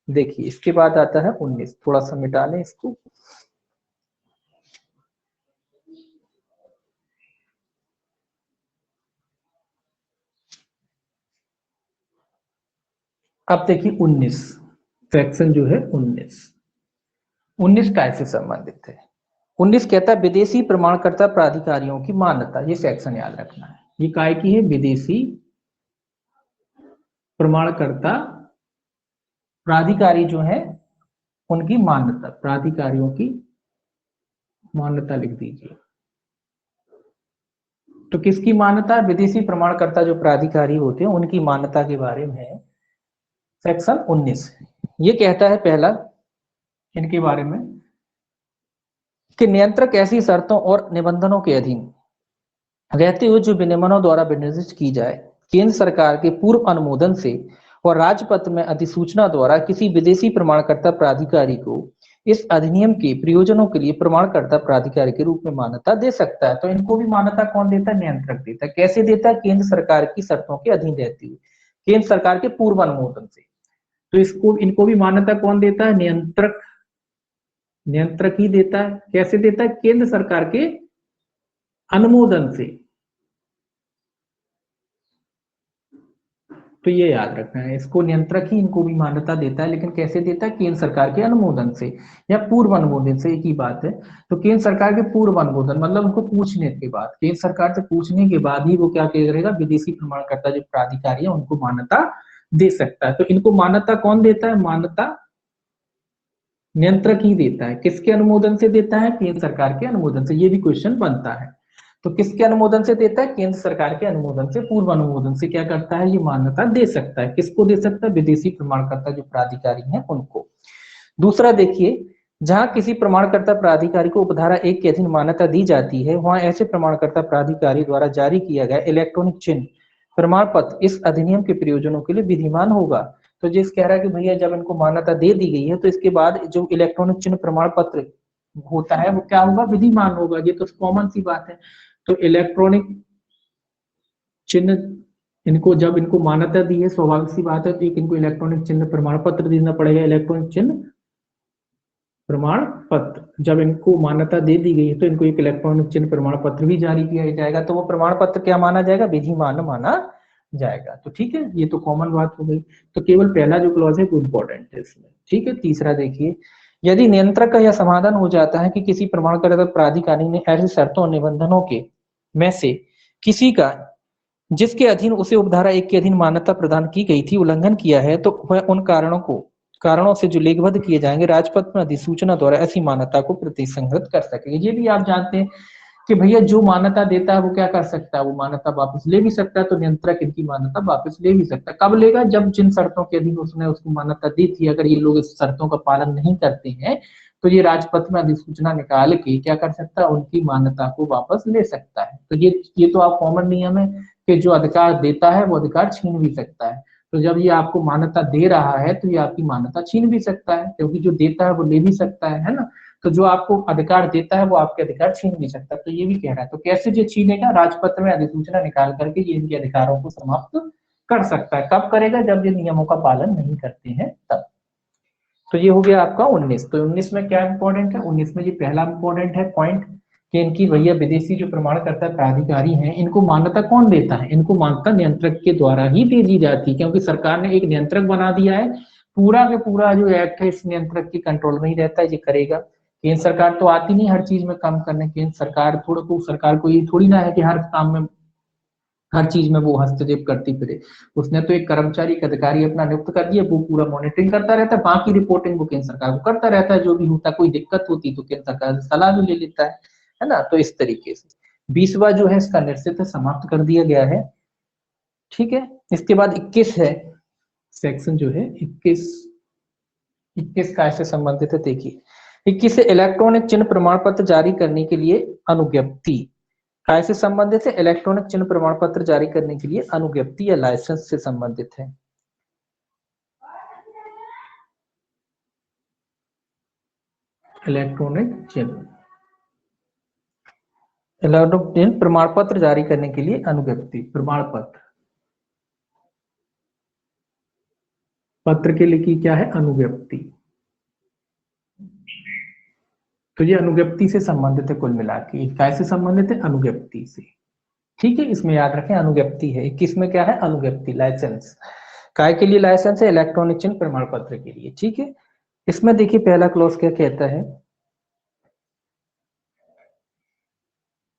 देखिए इसके बाद आता है 19, थोड़ा सा मिटा लें इसको। अब देखिए 19 सेक्शन जो है 19 काय से संबंधित है। 19 कहता है विदेशी प्रमाणकर्ता प्राधिकारियों की मान्यता, ये सेक्शन याद रखना है। ये काय की है, विदेशी प्रमाणकर्ता प्राधिकारी जो है उनकी मान्यता, प्राधिकारियों की मान्यता लिख दीजिए। तो किसकी मान्यता, विदेशी प्रमाणकर्ता जो प्राधिकारी होते हैं उनकी मान्यता के बारे में है सेक्शन 19। ये कहता है पहला इनके बारे में कि नियंत्रक ऐसी शर्तों और निबंधनों के अधीन रहते हुए जो विनियमनों द्वारा विनिर्दिष्ट की जाए, केंद्र सरकार के पूर्व अनुमोदन से और राजपत्र में अधिसूचना द्वारा किसी विदेशी प्रमाणकर्ता प्राधिकारी को इस अधिनियम के प्रयोजनों के लिए प्रमाणकर्ता प्राधिकारी के रूप में मान्यता दे सकता है। तो इनको भी मान्यता कौन देता है, नियंत्रक देता है। कैसे देता है, केंद्र सरकार की शर्तों के अधीन रहती हुई, केंद्र सरकार के पूर्व अनुमोदन से। तो इसको, इनको भी मान्यता कौन देता है, नियंत्रक, नियंत्रक ही देता है। कैसे देता है, केंद्र सरकार के अनुमोदन से। तो ये याद रखना है, इसको नियंत्रक ही इनको भी मान्यता देता है, लेकिन कैसे देता है, केंद्र सरकार के अनुमोदन से या पूर्व अनुमोदन से, एक ही बात है। तो केंद्र सरकार के पूर्व अनुमोदन मतलब उनको पूछने के बाद, केंद्र सरकार से पूछने के बाद ही वो क्या करेगा, विदेशी प्रमाणकर्ता जो प्राधिकारी है उनको मान्यता दे सकता है। तो इनको मान्यता कौन देता है, मान्यता नियंत्रक ही देता है। किसके अनुमोदन से देता है, केंद्र सरकार के अनुमोदन से। ये भी क्वेश्चन बनता है। तो किसके अनुमोदन से देता है, केंद्र सरकार के अनुमोदन से, पूर्व अनुमोदन से क्या करता है, ये मान्यता दे सकता है। किसको दे सकता है, विदेशी प्रमाणकर्ता जो प्राधिकारी हैं उनको। दूसरा देखिए, जहां किसी प्रमाणकर्ता प्राधिकारी को उपधारा 1 के अधीन मान्यता दी जाती है, वहां ऐसे प्रमाणकर्ता प्राधिकारी द्वारा जारी किया गया इलेक्ट्रॉनिक चिन्ह प्रमाण पत्र इस अधिनियम के प्रयोजनों के लिए विधिमान होगा। तो जिस कह रहा है कि भैया जब इनको मान्यता दे दी गई है तो इसके बाद जो इलेक्ट्रॉनिक चिन्ह प्रमाण पत्र होता है वो क्या होगा, विधिमान होगा। ये तो कॉमन सी बात है। तो इलेक्ट्रॉनिक चिन्ह, इनको जब इनको मान्यता दी है, स्वाभाविक सी बात है, तो एक इनको इलेक्ट्रॉनिक चिन्ह प्रमाण पत्र देना पड़ेगा। इलेक्ट्रॉनिक चिन्ह प्रमाण पत्र जब इनको मान्यता दे दी गई है तो इनको एक इलेक्ट्रॉनिक चिन्ह प्रमाण पत्र भी जारी किया जाएगा। तो वो प्रमाण पत्र क्या माना जाएगा, विधिमान माना जाएगा। तो ठीक है, ये तो कॉमन बात हो गई। तो केवल पहला जो क्लॉज है वो इंपॉर्टेंट है इसमें, ठीक है। तीसरा देखिए, यदि नियंत्रक का यह समाधान हो जाता है कि किसी प्रमाणकर्ता प्राधिकारी ने ऐसी शर्तों और निबंधनों के में से किसी का जिसके अधीन उसे उपधारा 1 के अधीन मान्यता प्रदान की गई थी उल्लंघन किया है तो वह उन कारणों से जो लेखबद्ध किए जाएंगे राजपत्र में अधिसूचना द्वारा ऐसी मान्यता को प्रतिसंहृत कर सकेंगे। ये भी आप जानते हैं कि भैया जो मान्यता देता है वो क्या कर सकता है, वो मान्यता वापस ले भी सकता है। तो नियंत्रक इनकी मान्यता वापस ले भी सकता है। कब लेगा? जब जिन शर्तों के अधीन उसने उसको मान्यता दी थी, अगर ये लोग इस शर्तों का पालन नहीं करते हैं तो ये राजपत्र में अधिसूचना निकाल के क्या कर सकता है, उनकी मान्यता को वापस ले सकता है। तो ये तो आप कॉमन नियम है कि जो अधिकार देता है वो अधिकार छीन भी सकता है। तो जब ये आपको मान्यता दे रहा है तो ये आपकी मान्यता छीन भी सकता है, क्योंकि जो देता है वो ले भी सकता है ना। तो जो आपको अधिकार देता है वो आपके अधिकार छीन भी सकता है। तो ये भी कह रहा है, तो कैसे ये छीनेगा? राजपत्र में अधिसूचना निकाल करके ये इनके अधिकारों को समाप्त कर सकता है। कब करेगा? जब ये नियमों का पालन नहीं करते हैं तब। तो ये हो गया आपका 19। तो 19 में क्या इंपॉर्टेंट है? 19 में ये पहला इंपॉर्टेंट है पॉइंट कि इनकी भैया विदेशी जो प्रमाणकर्ता प्राधिकारी हैं इनको मान्यता कौन देता है? इनको मान्यता नियंत्रक के द्वारा ही दी जाती है, क्योंकि सरकार ने एक नियंत्रक बना दिया है। पूरा के पूरा जो एक्ट है इस नियंत्रक के कंट्रोल में ही रहता है, ये करेगा। केंद्र सरकार तो आती नहीं हर चीज में काम करने। केंद्र सरकार सरकार को ये थोड़ी ना है कि हर काम में हर चीज में वो हस्तक्षेप करती फिरे। उसने तो एक कर्मचारी, एक अधिकारी अपना नियुक्त कर दिया, वो पूरा मॉनिटरिंग करता रहता है, बाकी रिपोर्टिंग वो केंद्र सरकार को करता रहता है। जो भी होता है, कोई दिक्कत होती तो केंद्र सरकार से सलाह भी ले लेता है ना। तो इस तरीके से 20वां जो है इसका निश्चित समाप्त कर दिया गया है। ठीक है, इसके बाद 21 है सेक्शन जो है 21 का ऐसे संबंधित है। देखिए 21 से इलेक्ट्रॉनिक चिन्ह प्रमाण पत्र जारी करने के लिए अनुज्ञप्ति कैसे संबंधित है? इलेक्ट्रॉनिक चिन्ह प्रमाण पत्र जारी करने के लिए अनुज्ञप्ति या लाइसेंस से संबंधित है। इलेक्ट्रॉनिक चिन्ह प्रमाण पत्र जारी करने के लिए अनुज्ञप्ति। प्रमाण पत्र के लिए की क्या है? अनुज्ञप्ति। तो ये अनुज्ञप्ति से संबंधित है। कुल मिला के कैसे संबंधित है? अनुज्ञप्ति से। ठीक है, इसमें याद रखें अनुज्ञप्ति है। 21 में क्या है? अनुज्ञप्ति, लाइसेंस। काय के लिए लाइसेंस है? इलेक्ट्रॉनिक चिन्ह प्रमाण पत्र के लिए। ठीक है, इसमें देखिए पहला क्लॉज क्या कहता है?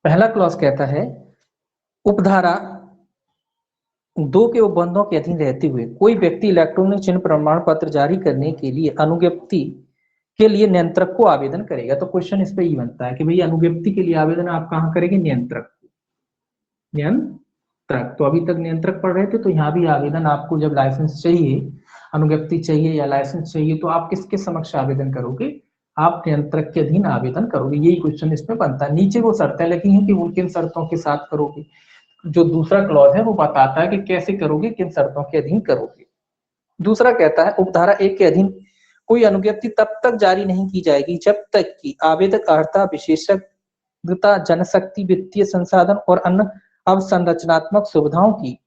पहला क्लॉज कहता है उपधारा 2 के उपबंधों के अधीन रहते हुए कोई व्यक्ति इलेक्ट्रॉनिक चिन्ह प्रमाण पत्र जारी करने के लिए अनुज्ञप्ति के लिए नियंत्रक को आवेदन करेगा। तो क्वेश्चन इस पे ही बनता है कि भाई अनुज्ञप्ति के लिए आवेदन आप कहाँ करेंगे? नियंत्रक। तो अभी तक नियंत्रक पढ़ रहे थे, तो यहाँ भी आवेदन आपको जब लाइसेंस चाहिए, अनुज्ञप्ति चाहिए या लाइसेंस चाहिए तो आप किसके समक्ष आवेदन करोगे? आप नियंत्रक के अधीन आवेदन करोगे। यही क्वेश्चन इसमें बनता है। नीचे वो शर्तें लिखी हैं कि वो किन शर्तों के साथ करोगे। जो दूसरा क्लॉज है वो बताता है कि कैसे करोगे, किन शर्तों के अधीन करोगे। दूसरा कहता है उपधारा 1 के अधीन कोई अनुज्ञप्ति तब तक जारी नहीं की जाएगी जब तक कि आवेदक अर्हता, विशेषज्ञता, जनशक्ति, वित्तीय संसाधन और अन्य अवसंरचनात्मक सुविधाओं की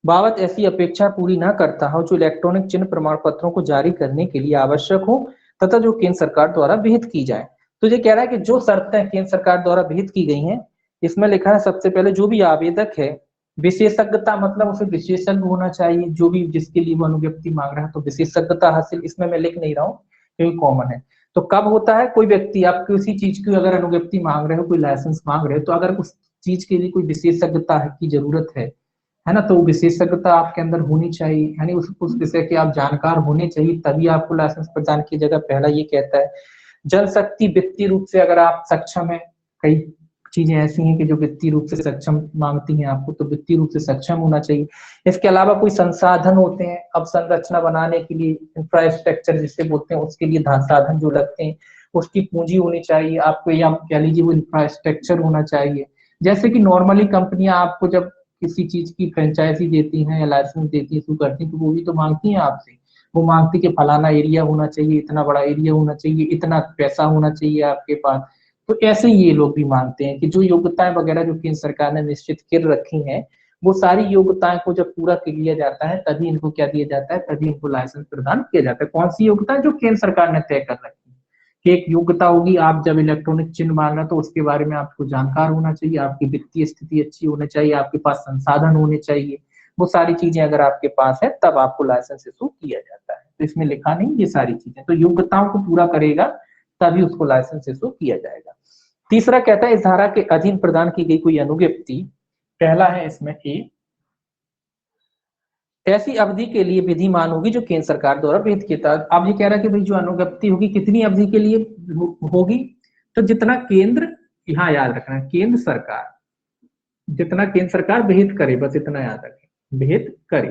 बाबत ऐसी अपेक्षा पूरी न करता हो जो इलेक्ट्रॉनिक चिन्ह प्रमाण पत्रों को जारी करने के लिए आवश्यक हो तथा जो केंद्र सरकार द्वारा विहित की जाए। तो ये कह रहा है कि जो शर्तें केंद्र सरकार द्वारा विहित की गई हैं, इसमें लिखा है सबसे पहले जो भी आवेदक है, विशेषज्ञता मतलब उसे विशेषज्ञ होना चाहिए। जो भी जिसके लिए वो अनुज्ञप्ति मांग रहा है तो विशेषज्ञता हासिल, इसमें मैं लिख नहीं रहा हूँ क्योंकि कॉमन है। तो कब होता है? कोई व्यक्ति आप किसी चीज की अगर अनुज्ञप्ति मांग रहे हो, कोई लाइसेंस मांग रहे हो, तो अगर उस चीज के लिए कोई विशेषज्ञता की जरूरत है ना, तो विशेषज्ञता आपके अंदर होनी चाहिए, यानी उस विषय के आप जानकार होने चाहिए, तभी आपको लाइसेंस प्रदान की जगह। पहला ये कहता है। जनशक्ति, वित्तीय रूप से अगर आप सक्षम है, कई चीजें ऐसी हैं कि जो वित्तीय रूप से सक्षम मांगती हैं आपको, तो वित्तीय रूप से सक्षम होना चाहिए। इसके अलावा कोई संसाधन होते हैं अब संरचना बनाने के लिए, इंफ्रास्ट्रक्चर जिसे बोलते हैं, उसके लिए साधन जो लगते हैं उसकी पूंजी होनी चाहिए आपको, या कह लीजिए वो इंफ्रास्ट्रक्चर होना चाहिए। जैसे कि नॉर्मली कंपनियां आपको जब किसी चीज की फ्रेंचाइजी देती हैं या लाइसेंस देती है, शुरू करती हैं, तो वो भी तो मांगती हैं आपसे। वो मांगती कि फलाना एरिया होना चाहिए, इतना बड़ा एरिया होना चाहिए, इतना पैसा होना चाहिए आपके पास। तो ऐसे ही ये लोग भी मांगते हैं कि जो योग्यताएं वगैरह जो केंद्र सरकार ने निश्चित कर रखी हैं, वो सारी योग्यताएं को जब पूरा कर लिया जाता है तभी इनको क्या दिया जाता है, तभी इनको लाइसेंस प्रदान किया जाता है। कौन सी योग्यता? जो केंद्र सरकार ने तय कर रखी है कि एक योग्यता होगी, आप जब इलेक्ट्रॉनिक चिन्ह मांग रहे हैं तो उसके बारे में आपको जानकार होना चाहिए, आपकी वित्तीय स्थिति अच्छी होनी चाहिए, आपके पास संसाधन होने चाहिए। वो सारी चीजें अगर आपके पास है तब आपको लाइसेंस इशू किया जाता है। तो इसमें लिखा नहीं ये सारी चीजें, तो योग्यताओं को पूरा करेगा तभी उसको लाइसेंस इशू किया जाएगा। तीसरा कहता है इस धारा के अधीन प्रदान की गई कोई अनुज्ञप्ति पहला है इसमें ए, ऐसी अवधि के लिए विधिमान होगी जो केंद्र सरकार द्वारा विहित किया था। अब ये कह रहा है कि भाई जो अनुज्ञप्ति होगी कितनी अवधि के लिए होगी, तो जितना केंद्र, यहाँ याद रखना है केंद्र सरकार, जितना केंद्र सरकार विहित करे, बस इतना याद रखें, विहित करे।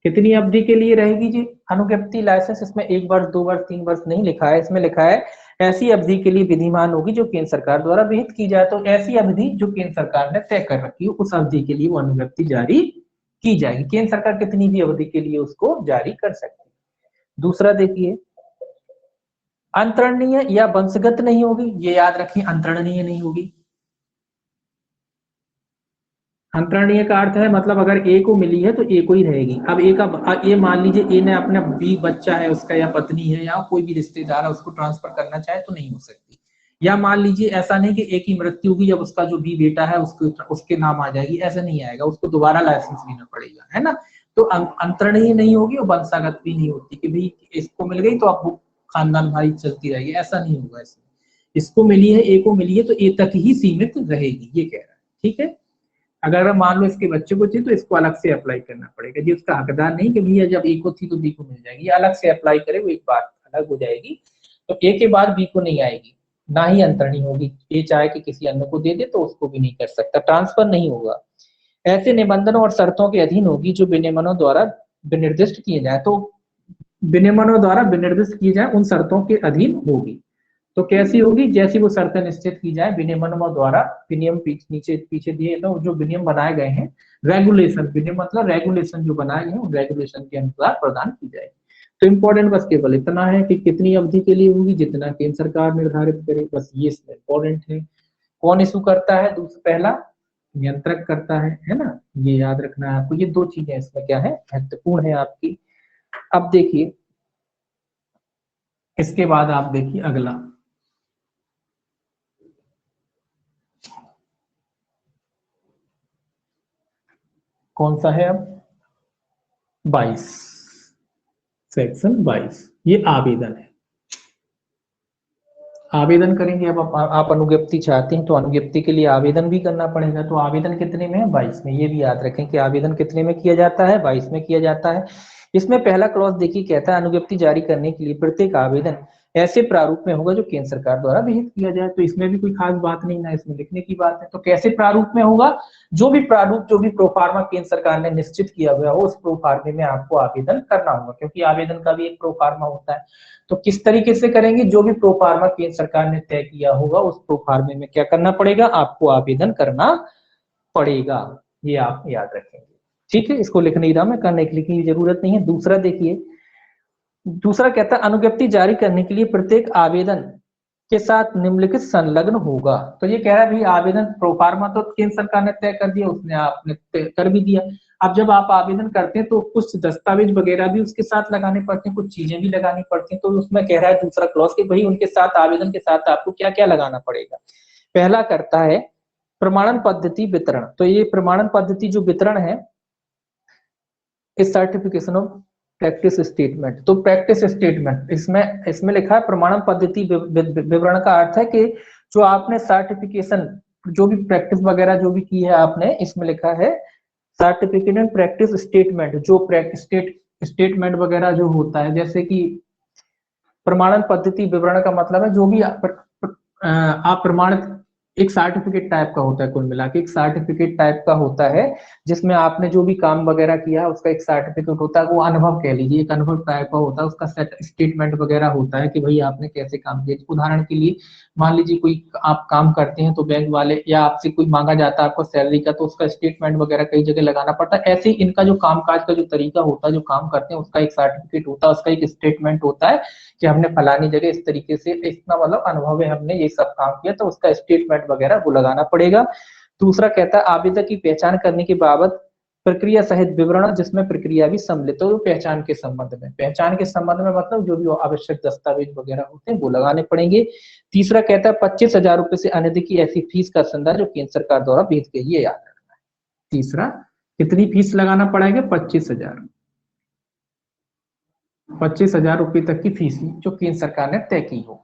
कितनी अवधि के लिए रहेगी जी अनुज्ञप्ति लाइसेंस, इसमें 1 वर्ष 2 वर्ष 3 वर्ष नहीं लिखा है, इसमें लिखा है ऐसी अवधि के लिए विधिमान होगी जो केंद्र सरकार द्वारा विहित की जाए। तो ऐसी अवधि जो केंद्र सरकार ने तय कर रखी है उस अवधि के लिए वो अनुज्ञप्ति जारी की जाएगी। केंद्र सरकार कितनी भी अवधि के लिए उसको जारी कर सकती है। दूसरा देखिए, अंतरणीय या वंशगत नहीं होगी, ये याद रखिए, अंतरणीय नहीं होगी। अंतरणीय का अर्थ है मतलब अगर ए को मिली है तो ए को ही रहेगी। अब ए का, ये मान लीजिए ए ने अपना बी बच्चा है उसका या पत्नी है या कोई भी रिश्तेदार है उसको ट्रांसफर करना चाहे तो नहीं हो सकती। या मान लीजिए ऐसा नहीं कि ए की मृत्यु हुई, जब उसका जो बी बेटा है उसके नाम आ जाएगी, ऐसा नहीं आएगा, उसको दोबारा लाइसेंस लेना पड़ेगा, है ना। तो अंतरणीय नहीं होगी और वंशागत भी नहीं होती कि भाई इसको मिल गई तो अब खानदान भाई चलती रहेगी, ऐसा नहीं होगा। इसमें इसको मिली है, ए को मिली है तो ए तक ही सीमित रहेगी, ये कह रहा है, ठीक है। अगर मान लो इसके बच्चे को चाहिए तो इसको अलग से अप्लाई करना पड़ेगा जी, उसका हकदार नहीं कि भैया जब ए को थी तो बी को मिल जाएगी, अलग से अप्लाई करे, वो एक बात अलग हो जाएगी। तो ए के बाद बी को नहीं आएगी, ना ही अंतरणी होगी। ए चाहे कि किसी अन्य को दे दे तो उसको भी नहीं कर सकता, ट्रांसफर नहीं होगा। ऐसे निबंधनों और शर्तों के अधीन होगी जो विनियमनों द्वारा विनिर्दिष्ट किए जाए। तो विनियमनों द्वारा विनिर्दिष्ट किए जाए उन शर्तों के अधीन होगी। तो कैसी होगी, जैसी वो शर्तें निश्चित की जाए विनियमों द्वारा, विनियम नीचे पीछे दिए तो जो विनियम बनाए गए हैं, रेगुलेशन, विनियम मतलब रेगुलेशन जो बनाए गए उन रेगुलेशन के अनुसार प्रदान की जाए। तो इम्पोर्टेंट बस केवल इतना है कि कितनी अवधि के लिए होगी, जितना केंद्र सरकार निर्धारित करे, बस ये इसमें इम्पोर्टेंट है। कौन इशू करता है, पहला नियंत्रक करता है ना, ये याद रखना है आपको। ये दो चीजें इसमें क्या है, महत्वपूर्ण है आपकी। अब देखिए इसके बाद आप देखिए अगला कौन सा है, अब 22, सेक्शन 22, ये आवेदन है। आवेदन करेंगे, अब आप अनुज्ञप्ति चाहते हैं तो अनुज्ञप्ति के लिए आवेदन भी करना पड़ेगा। तो आवेदन कितने में है, 22 में। ये भी याद रखें कि आवेदन कितने में किया जाता है, 22 में किया जाता है। इसमें पहला क्लॉज देखिए कहता है अनुज्ञप्ति जारी करने के लिए प्रत्येक आवेदन ऐसे प्रारूप में होगा जो केंद्र सरकार द्वारा विहित किया जाए। तो इसमें भी कोई खास बात नहीं ना, इसमें लिखने की बात है। तो कैसे प्रारूप में होगा, जो भी प्रारूप, जो भी प्रोफार्मा केंद्र सरकार ने निश्चित किया हुआ हो उस प्रोफार्मे में आपको आवेदन करना होगा, क्योंकि आवेदन का भी एक प्रोफार्मा होता है। तो किस तरीके से करेंगे, जो भी प्रोफार्मा केंद्र सरकार ने तय किया होगा उस प्रोफार्मे में क्या करना पड़ेगा, आपको आवेदन करना पड़ेगा। ये आप याद रखेंगे, ठीक है। इसको लिख नहीं रहा मैं, करने की जरूरत नहीं है। दूसरा देखिए, दूसरा कहता है अनुज्ञप्ति जारी करने के लिए प्रत्येक आवेदन के साथ निम्नलिखित संलग्न होगा। तो ये कह रहा है भाई आवेदन प्रोफार्मा तो केंद्र सरकार ने तय कर दिया, उसने आपने तय कर भी दिया। अब जब आप आवेदन करते हैं तो कुछ दस्तावेज वगैरह भी उसके साथ लगाने पड़ते हैं, कुछ चीजें भी लगानी पड़ती हैं। तो उसमें कह रहा है दूसरा क्लॉज कि भाई उनके साथ, आवेदन के साथ आपको क्या क्या लगाना पड़ेगा। पहला करता है प्रमाणन पद्धति वितरण। तो ये प्रमाणन पद्धति जो वितरण है इस सर्टिफिकेशन ऑफ प्रैक्टिस स्टेटमेंट। तो प्रैक्टिस स्टेटमेंट इसमें लिखा है प्रमाणन पद्धति विवरण का अर्थ है कि जो आपने सर्टिफिकेशन, जो भी प्रैक्टिस वगैरह जो भी की है आपने, इसमें लिखा है सर्टिफिकेट एंड प्रैक्टिस स्टेटमेंट। जो स्टेटमेंट वगैरह जो होता है, जैसे कि प्रमाणन पद्धति विवरण का मतलब है जो भी आप प्रमाणित, एक सर्टिफिकेट टाइप का होता है, कुल मिला के एक सर्टिफिकेट टाइप का होता है जिसमें आपने जो भी काम वगैरह किया उसका एक सर्टिफिकेट होता है। वो अनुभव कह लीजिए, एक अनुभव टाइप का होता है, उसका स्टेटमेंट वगैरह होता है कि भाई आपने कैसे काम किया। उदाहरण के लिए मान लीजिए कोई आप काम करते हैं तो बैंक वाले या आपसे कोई मांगा जाता है आपको सैलरी का, तो उसका स्टेटमेंट वगैरह कई जगह लगाना पड़ता है। ऐसे ही इनका जो कामकाज का जो तरीका होता है, जो काम करते हैं उसका एक सर्टिफिकेट होता है, उसका एक स्टेटमेंट होता है कि हमने फलानी जगह इस तरीके से, इतना मतलब अनुभव है, हमने ये सब काम किया, तो उसका स्टेटमेंट वगैरह वो लगाना पड़ेगा। दूसरा कहता है आवेदक की पहचान करने के बाबत प्रक्रिया सहित विवरण जिसमें प्रक्रिया भी सम्मिलित हो। तो पहचान के संबंध में, पहचान के संबंध में मतलब जो भी आवश्यक दस्तावेज वगैरह होते हैं वो लगाने पड़ेंगे। तीसरा कहता है 25,000 रुपए से अनधिक की ऐसी फीस का संदर्भ जो केंद्र सरकार द्वारा भेज गई, ये याद रखना है। तीसरा कितनी फीस लगाना पड़ेगा, 25,000, 25,000 रुपए तक की फीस जो केंद्र सरकार ने तय की हो।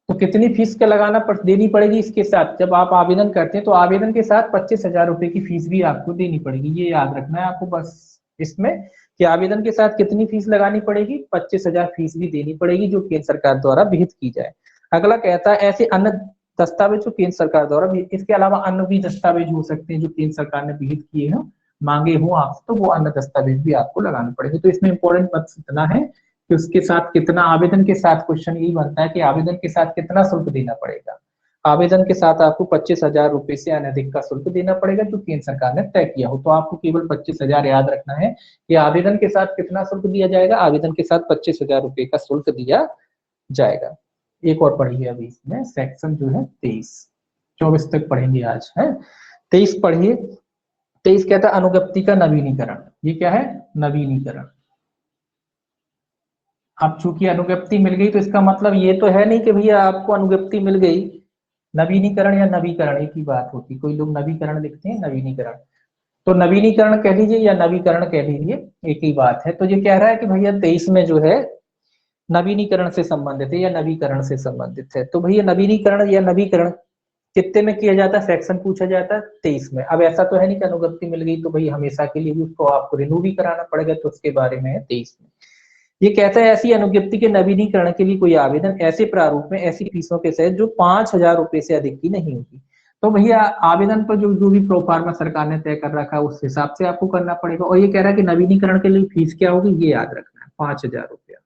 तो कितनी फीस का देनी पड़ेगी इसके साथ? जब आप आवेदन करते हैं तो आवेदन के साथ 25,000 रुपए की फीस भी आपको देनी पड़ेगी। ये याद रखना है आपको बस इसमें, कि आवेदन के साथ कितनी फीस लगानी पड़ेगी, 25,000 फीस भी देनी पड़ेगी जो केंद्र सरकार द्वारा विहित की जाए। अगला कहता है ऐसे अन्य दस्तावेज जो केंद्र सरकार द्वारा, इसके अलावा अन्य भी दस्तावेज हो सकते हैं जो केंद्र सरकार ने विहित किए हैं, मांगे हो आपसे, तो वो अन्य दस्तावेज भी आपको लगाने पड़ेंगे। तो इसमें इंपॉर्टेंट बात इतना है कि उसके साथ कितना, आवेदन के साथ क्वेश्चन यही बनता है कि आवेदन के साथ कितना शुल्क देना पड़ेगा। आवेदन के साथ आपको 25,000 रुपए से अनधिक का शुल्क देना पड़ेगा जो केंद्र सरकार ने तय किया हो। तो आपको केवल 25,000 याद रखना है कि आवेदन के साथ कितना शुल्क दिया जाएगा, आवेदन के साथ 25,000 रुपए का शुल्क दिया जाएगा। एक और पढ़िए अभी इसमें सेक्शन जो है 23, 24 तक पढ़ेंगे आज है। 23 पढ़िए। 23 कहता है अनुज्ञप्ति का नवीनीकरण। ये क्या है? नवीनीकरण। अब चूंकि अनुज्ञप्ति मिल गई तो इसका मतलब ये तो है नहीं कि भैया आपको अनुज्ञप्ति मिल गई, नवीनीकरण या नवीकरण एक ही बात होती, कोई लोग नवीकरण लिखते हैं, नवीनीकरण, तो नवीनीकरण कह लीजिए या नवीकरण कह लीजिए एक ही बात है। तो ये कह रहा है कि भैया 23 में जो है नवीनीकरण से संबंधित है या नवीकरण से संबंधित है। तो भैया नवीनीकरण या नवीकरण कितने में किया जाता है? सेक्शन पूछा जाता है 23 में। अब ऐसा तो है नहीं कि अनुज्ञप्ति मिल गई तो भाई हमेशा के लिए भी उसको आपको रिन्यू भी कराना पड़ेगा, तो उसके बारे में है 23 में। ये कहता है ऐसी अनुज्ञप्ति के नवीनीकरण के लिए कोई आवेदन ऐसे प्रारूप में ऐसी फीसों के सहित जो 5,000 रुपए से अधिक की नहीं होगी। तो भैया आवेदन पर जो भी प्रोफार्मा सरकार ने तय कर रखा है उस हिसाब से आपको करना पड़ेगा। और ये कह रहा है कि नवीनीकरण के लिए फीस क्या होगी, ये याद रखना है, 5,000 रुपया।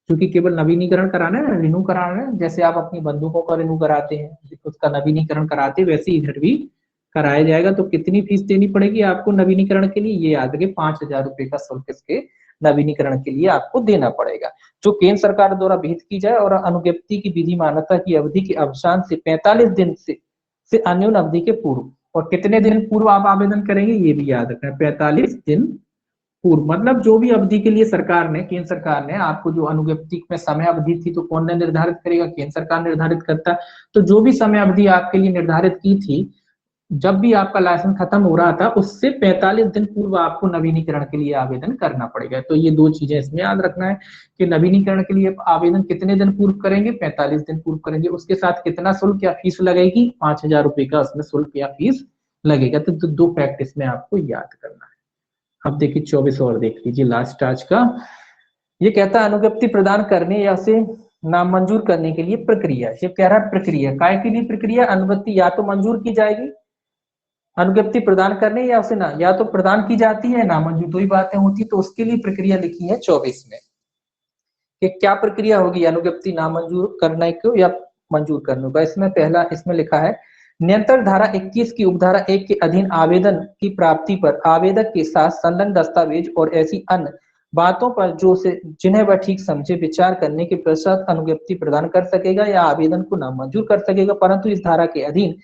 क्योंकि केवल नवीनीकरण कराना है, रिन्यू कराना है, जैसे आप अपनी बंदूकों का रिन्यू कराते हैं, उसका नवीनीकरण कराते हैं, वैसे इधर भी कराया जाएगा। तो कितनी फीस देनी पड़ेगी आपको नवीनीकरण के लिए, ये याद रखिए, 5,000 रुपए का शुल्क इसके नवीनीकरण के लिए आपको देना पड़ेगा, जो केंद्र सरकार द्वारा विहित की जाए। और अनुज्ञप्ति की विधि मान्यता की अवधि के अवसान से 45 दिन से अन्यून अवधि के पूर्व। और कितने दिन पूर्व आप आवेदन करेंगे ये भी याद रखना है, 45 दिन पूर्व। मतलब जो भी अवधि के लिए सरकार ने, केंद्र सरकार ने आपको जो अनुज्ञप्ति में समय अवधि थी, तो कौन ने निर्धारित करेगा? केंद्र सरकार निर्धारित करता है। तो जो भी समय अवधि आपके लिए निर्धारित की थी, जब भी आपका लाइसेंस खत्म हो रहा था उससे 45 दिन पूर्व आपको नवीनीकरण के लिए आवेदन करना पड़ेगा। तो ये दो चीजें इसमें याद रखना है कि नवीनीकरण के लिए आवेदन कितने दिन पूर्व करेंगे, 45 दिन पूर्व करेंगे। उसके साथ कितना शुल्क या फीस लगेगी, 5,000 रुपए का उसमें शुल्क या फीस लगेगा। तो दो फैक्ट इसमें आपको याद करना है। अब देखिए 24 और देख लीजिए, लास्ट आज का। ये कहता है अनुज्ञप्ति प्रदान करने या उसे नामंजूर करने के लिए प्रक्रिया। ये कह रहा है प्रक्रिया, काय के लिए प्रक्रिया? अनुज्ञप्ति या तो मंजूर की जाएगी, अनुज्ञप्ति प्रदान करने, या उसे ना, या तो प्रदान की जाती है नामंजूर, दो ही बातें होती, तो उसके लिए प्रक्रिया लिखी है 24 में कि क्या प्रक्रिया होगी अनुज्ञप्ति नामंजूर करने को या मंजूर करने का। इसमें पहला इसमें लिखा है नियंत्रण धारा 21 की उपधारा 1 के अधीन आवेदन की प्राप्ति पर आवेदक के साथ संलग्न दस्तावेज और ऐसी अन्य बातों पर जो से जिन्हें वह ठीक समझे विचार करने के पश्चात अनुज्ञप्ति प्रदान कर सकेगा या आवेदन को नामंजूर कर सकेगा। परंतु इस धारा के अधीन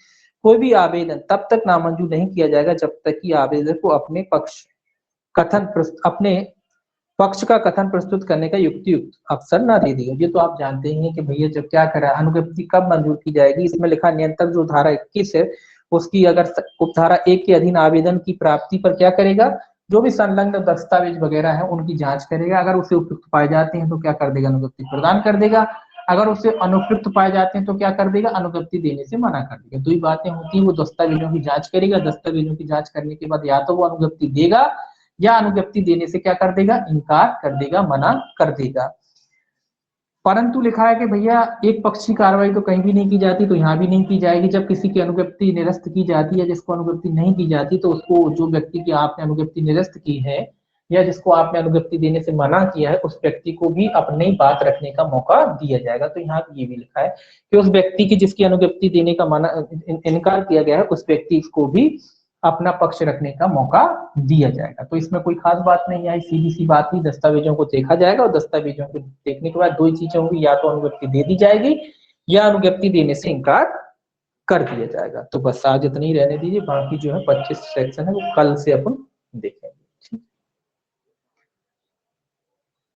कोई भी आवेदन तब तक नामंजूर नहीं किया जाएगा जब तक कि आवेदक को अपने पक्ष का कथन प्रस्तुत करने का युक्त अवसर ना दे दिया। ये तो आप जानते ही हैं कि भैया जब क्या करा, अनुज्ञप्ति कब मंजूर की जाएगी। इसमें लिखा नियंत्रक जो धारा 21 है उसकी अगर उपधारा 1 के अधीन आवेदन की प्राप्ति पर क्या करेगा, जो भी संलग्न दस्तावेज वगैरह है उनकी जांच करेगा। अगर उसे उपयुक्त पाए जाते हैं तो क्या कर देगा, अनुज्ञप्ति प्रदान कर देगा। अगर उसे अनुपयुक्त पाए जाते हैं तो क्या कर देगा, अनुज्ञप्ति देने से मना कर देगा। दो ही बातें होती है, वो दस्तावेजों की जांच करेगा, दस्तावेजों की जांच करने के बाद या तो वो अनुज्ञप्ति देगा या अनुज्ञप्ति देने से क्या कर देगा, इनकार कर देगा, मना कर देगा। परंतु लिखा है कि भैया एक पक्षी कार्रवाई तो कहीं भी नहीं की जाती, तो यहाँ भी नहीं की जाएगी। जब किसी की अनुज्ञप्ति निरस्त की जाती है, जिसको अनुज्ञप्ति नहीं की जाती, तो उसको, जो व्यक्ति की आपने अनुज्ञप्ति निरस्त की है या जिसको आपने अनुज्ञप्ति देने से मना किया है, उस व्यक्ति को भी अपनी बात रखने का मौका दिया जाएगा। तो यहाँ ये भी लिखा है कि उस व्यक्ति की जिसकी अनुज्ञप्ति देने का मना इनकार किया गया है, उस व्यक्ति को भी अपना पक्ष रखने का मौका दिया जाएगा। तो इसमें कोई खास बात नहीं है, सीधी सी बात ही, दस्तावेजों को देखा जाएगा और दस्तावेजों को देखने के बाद दो ही चीजें होंगी, या तो अनुज्ञप्ति दे दी जाएगी या अनुज्ञप्ति देने से इनकार कर दिया जाएगा। तो बस आज इतनी रहने दीजिए, बाकी जो है 25 सेक्शन है वो कल से अपन देखेंगे।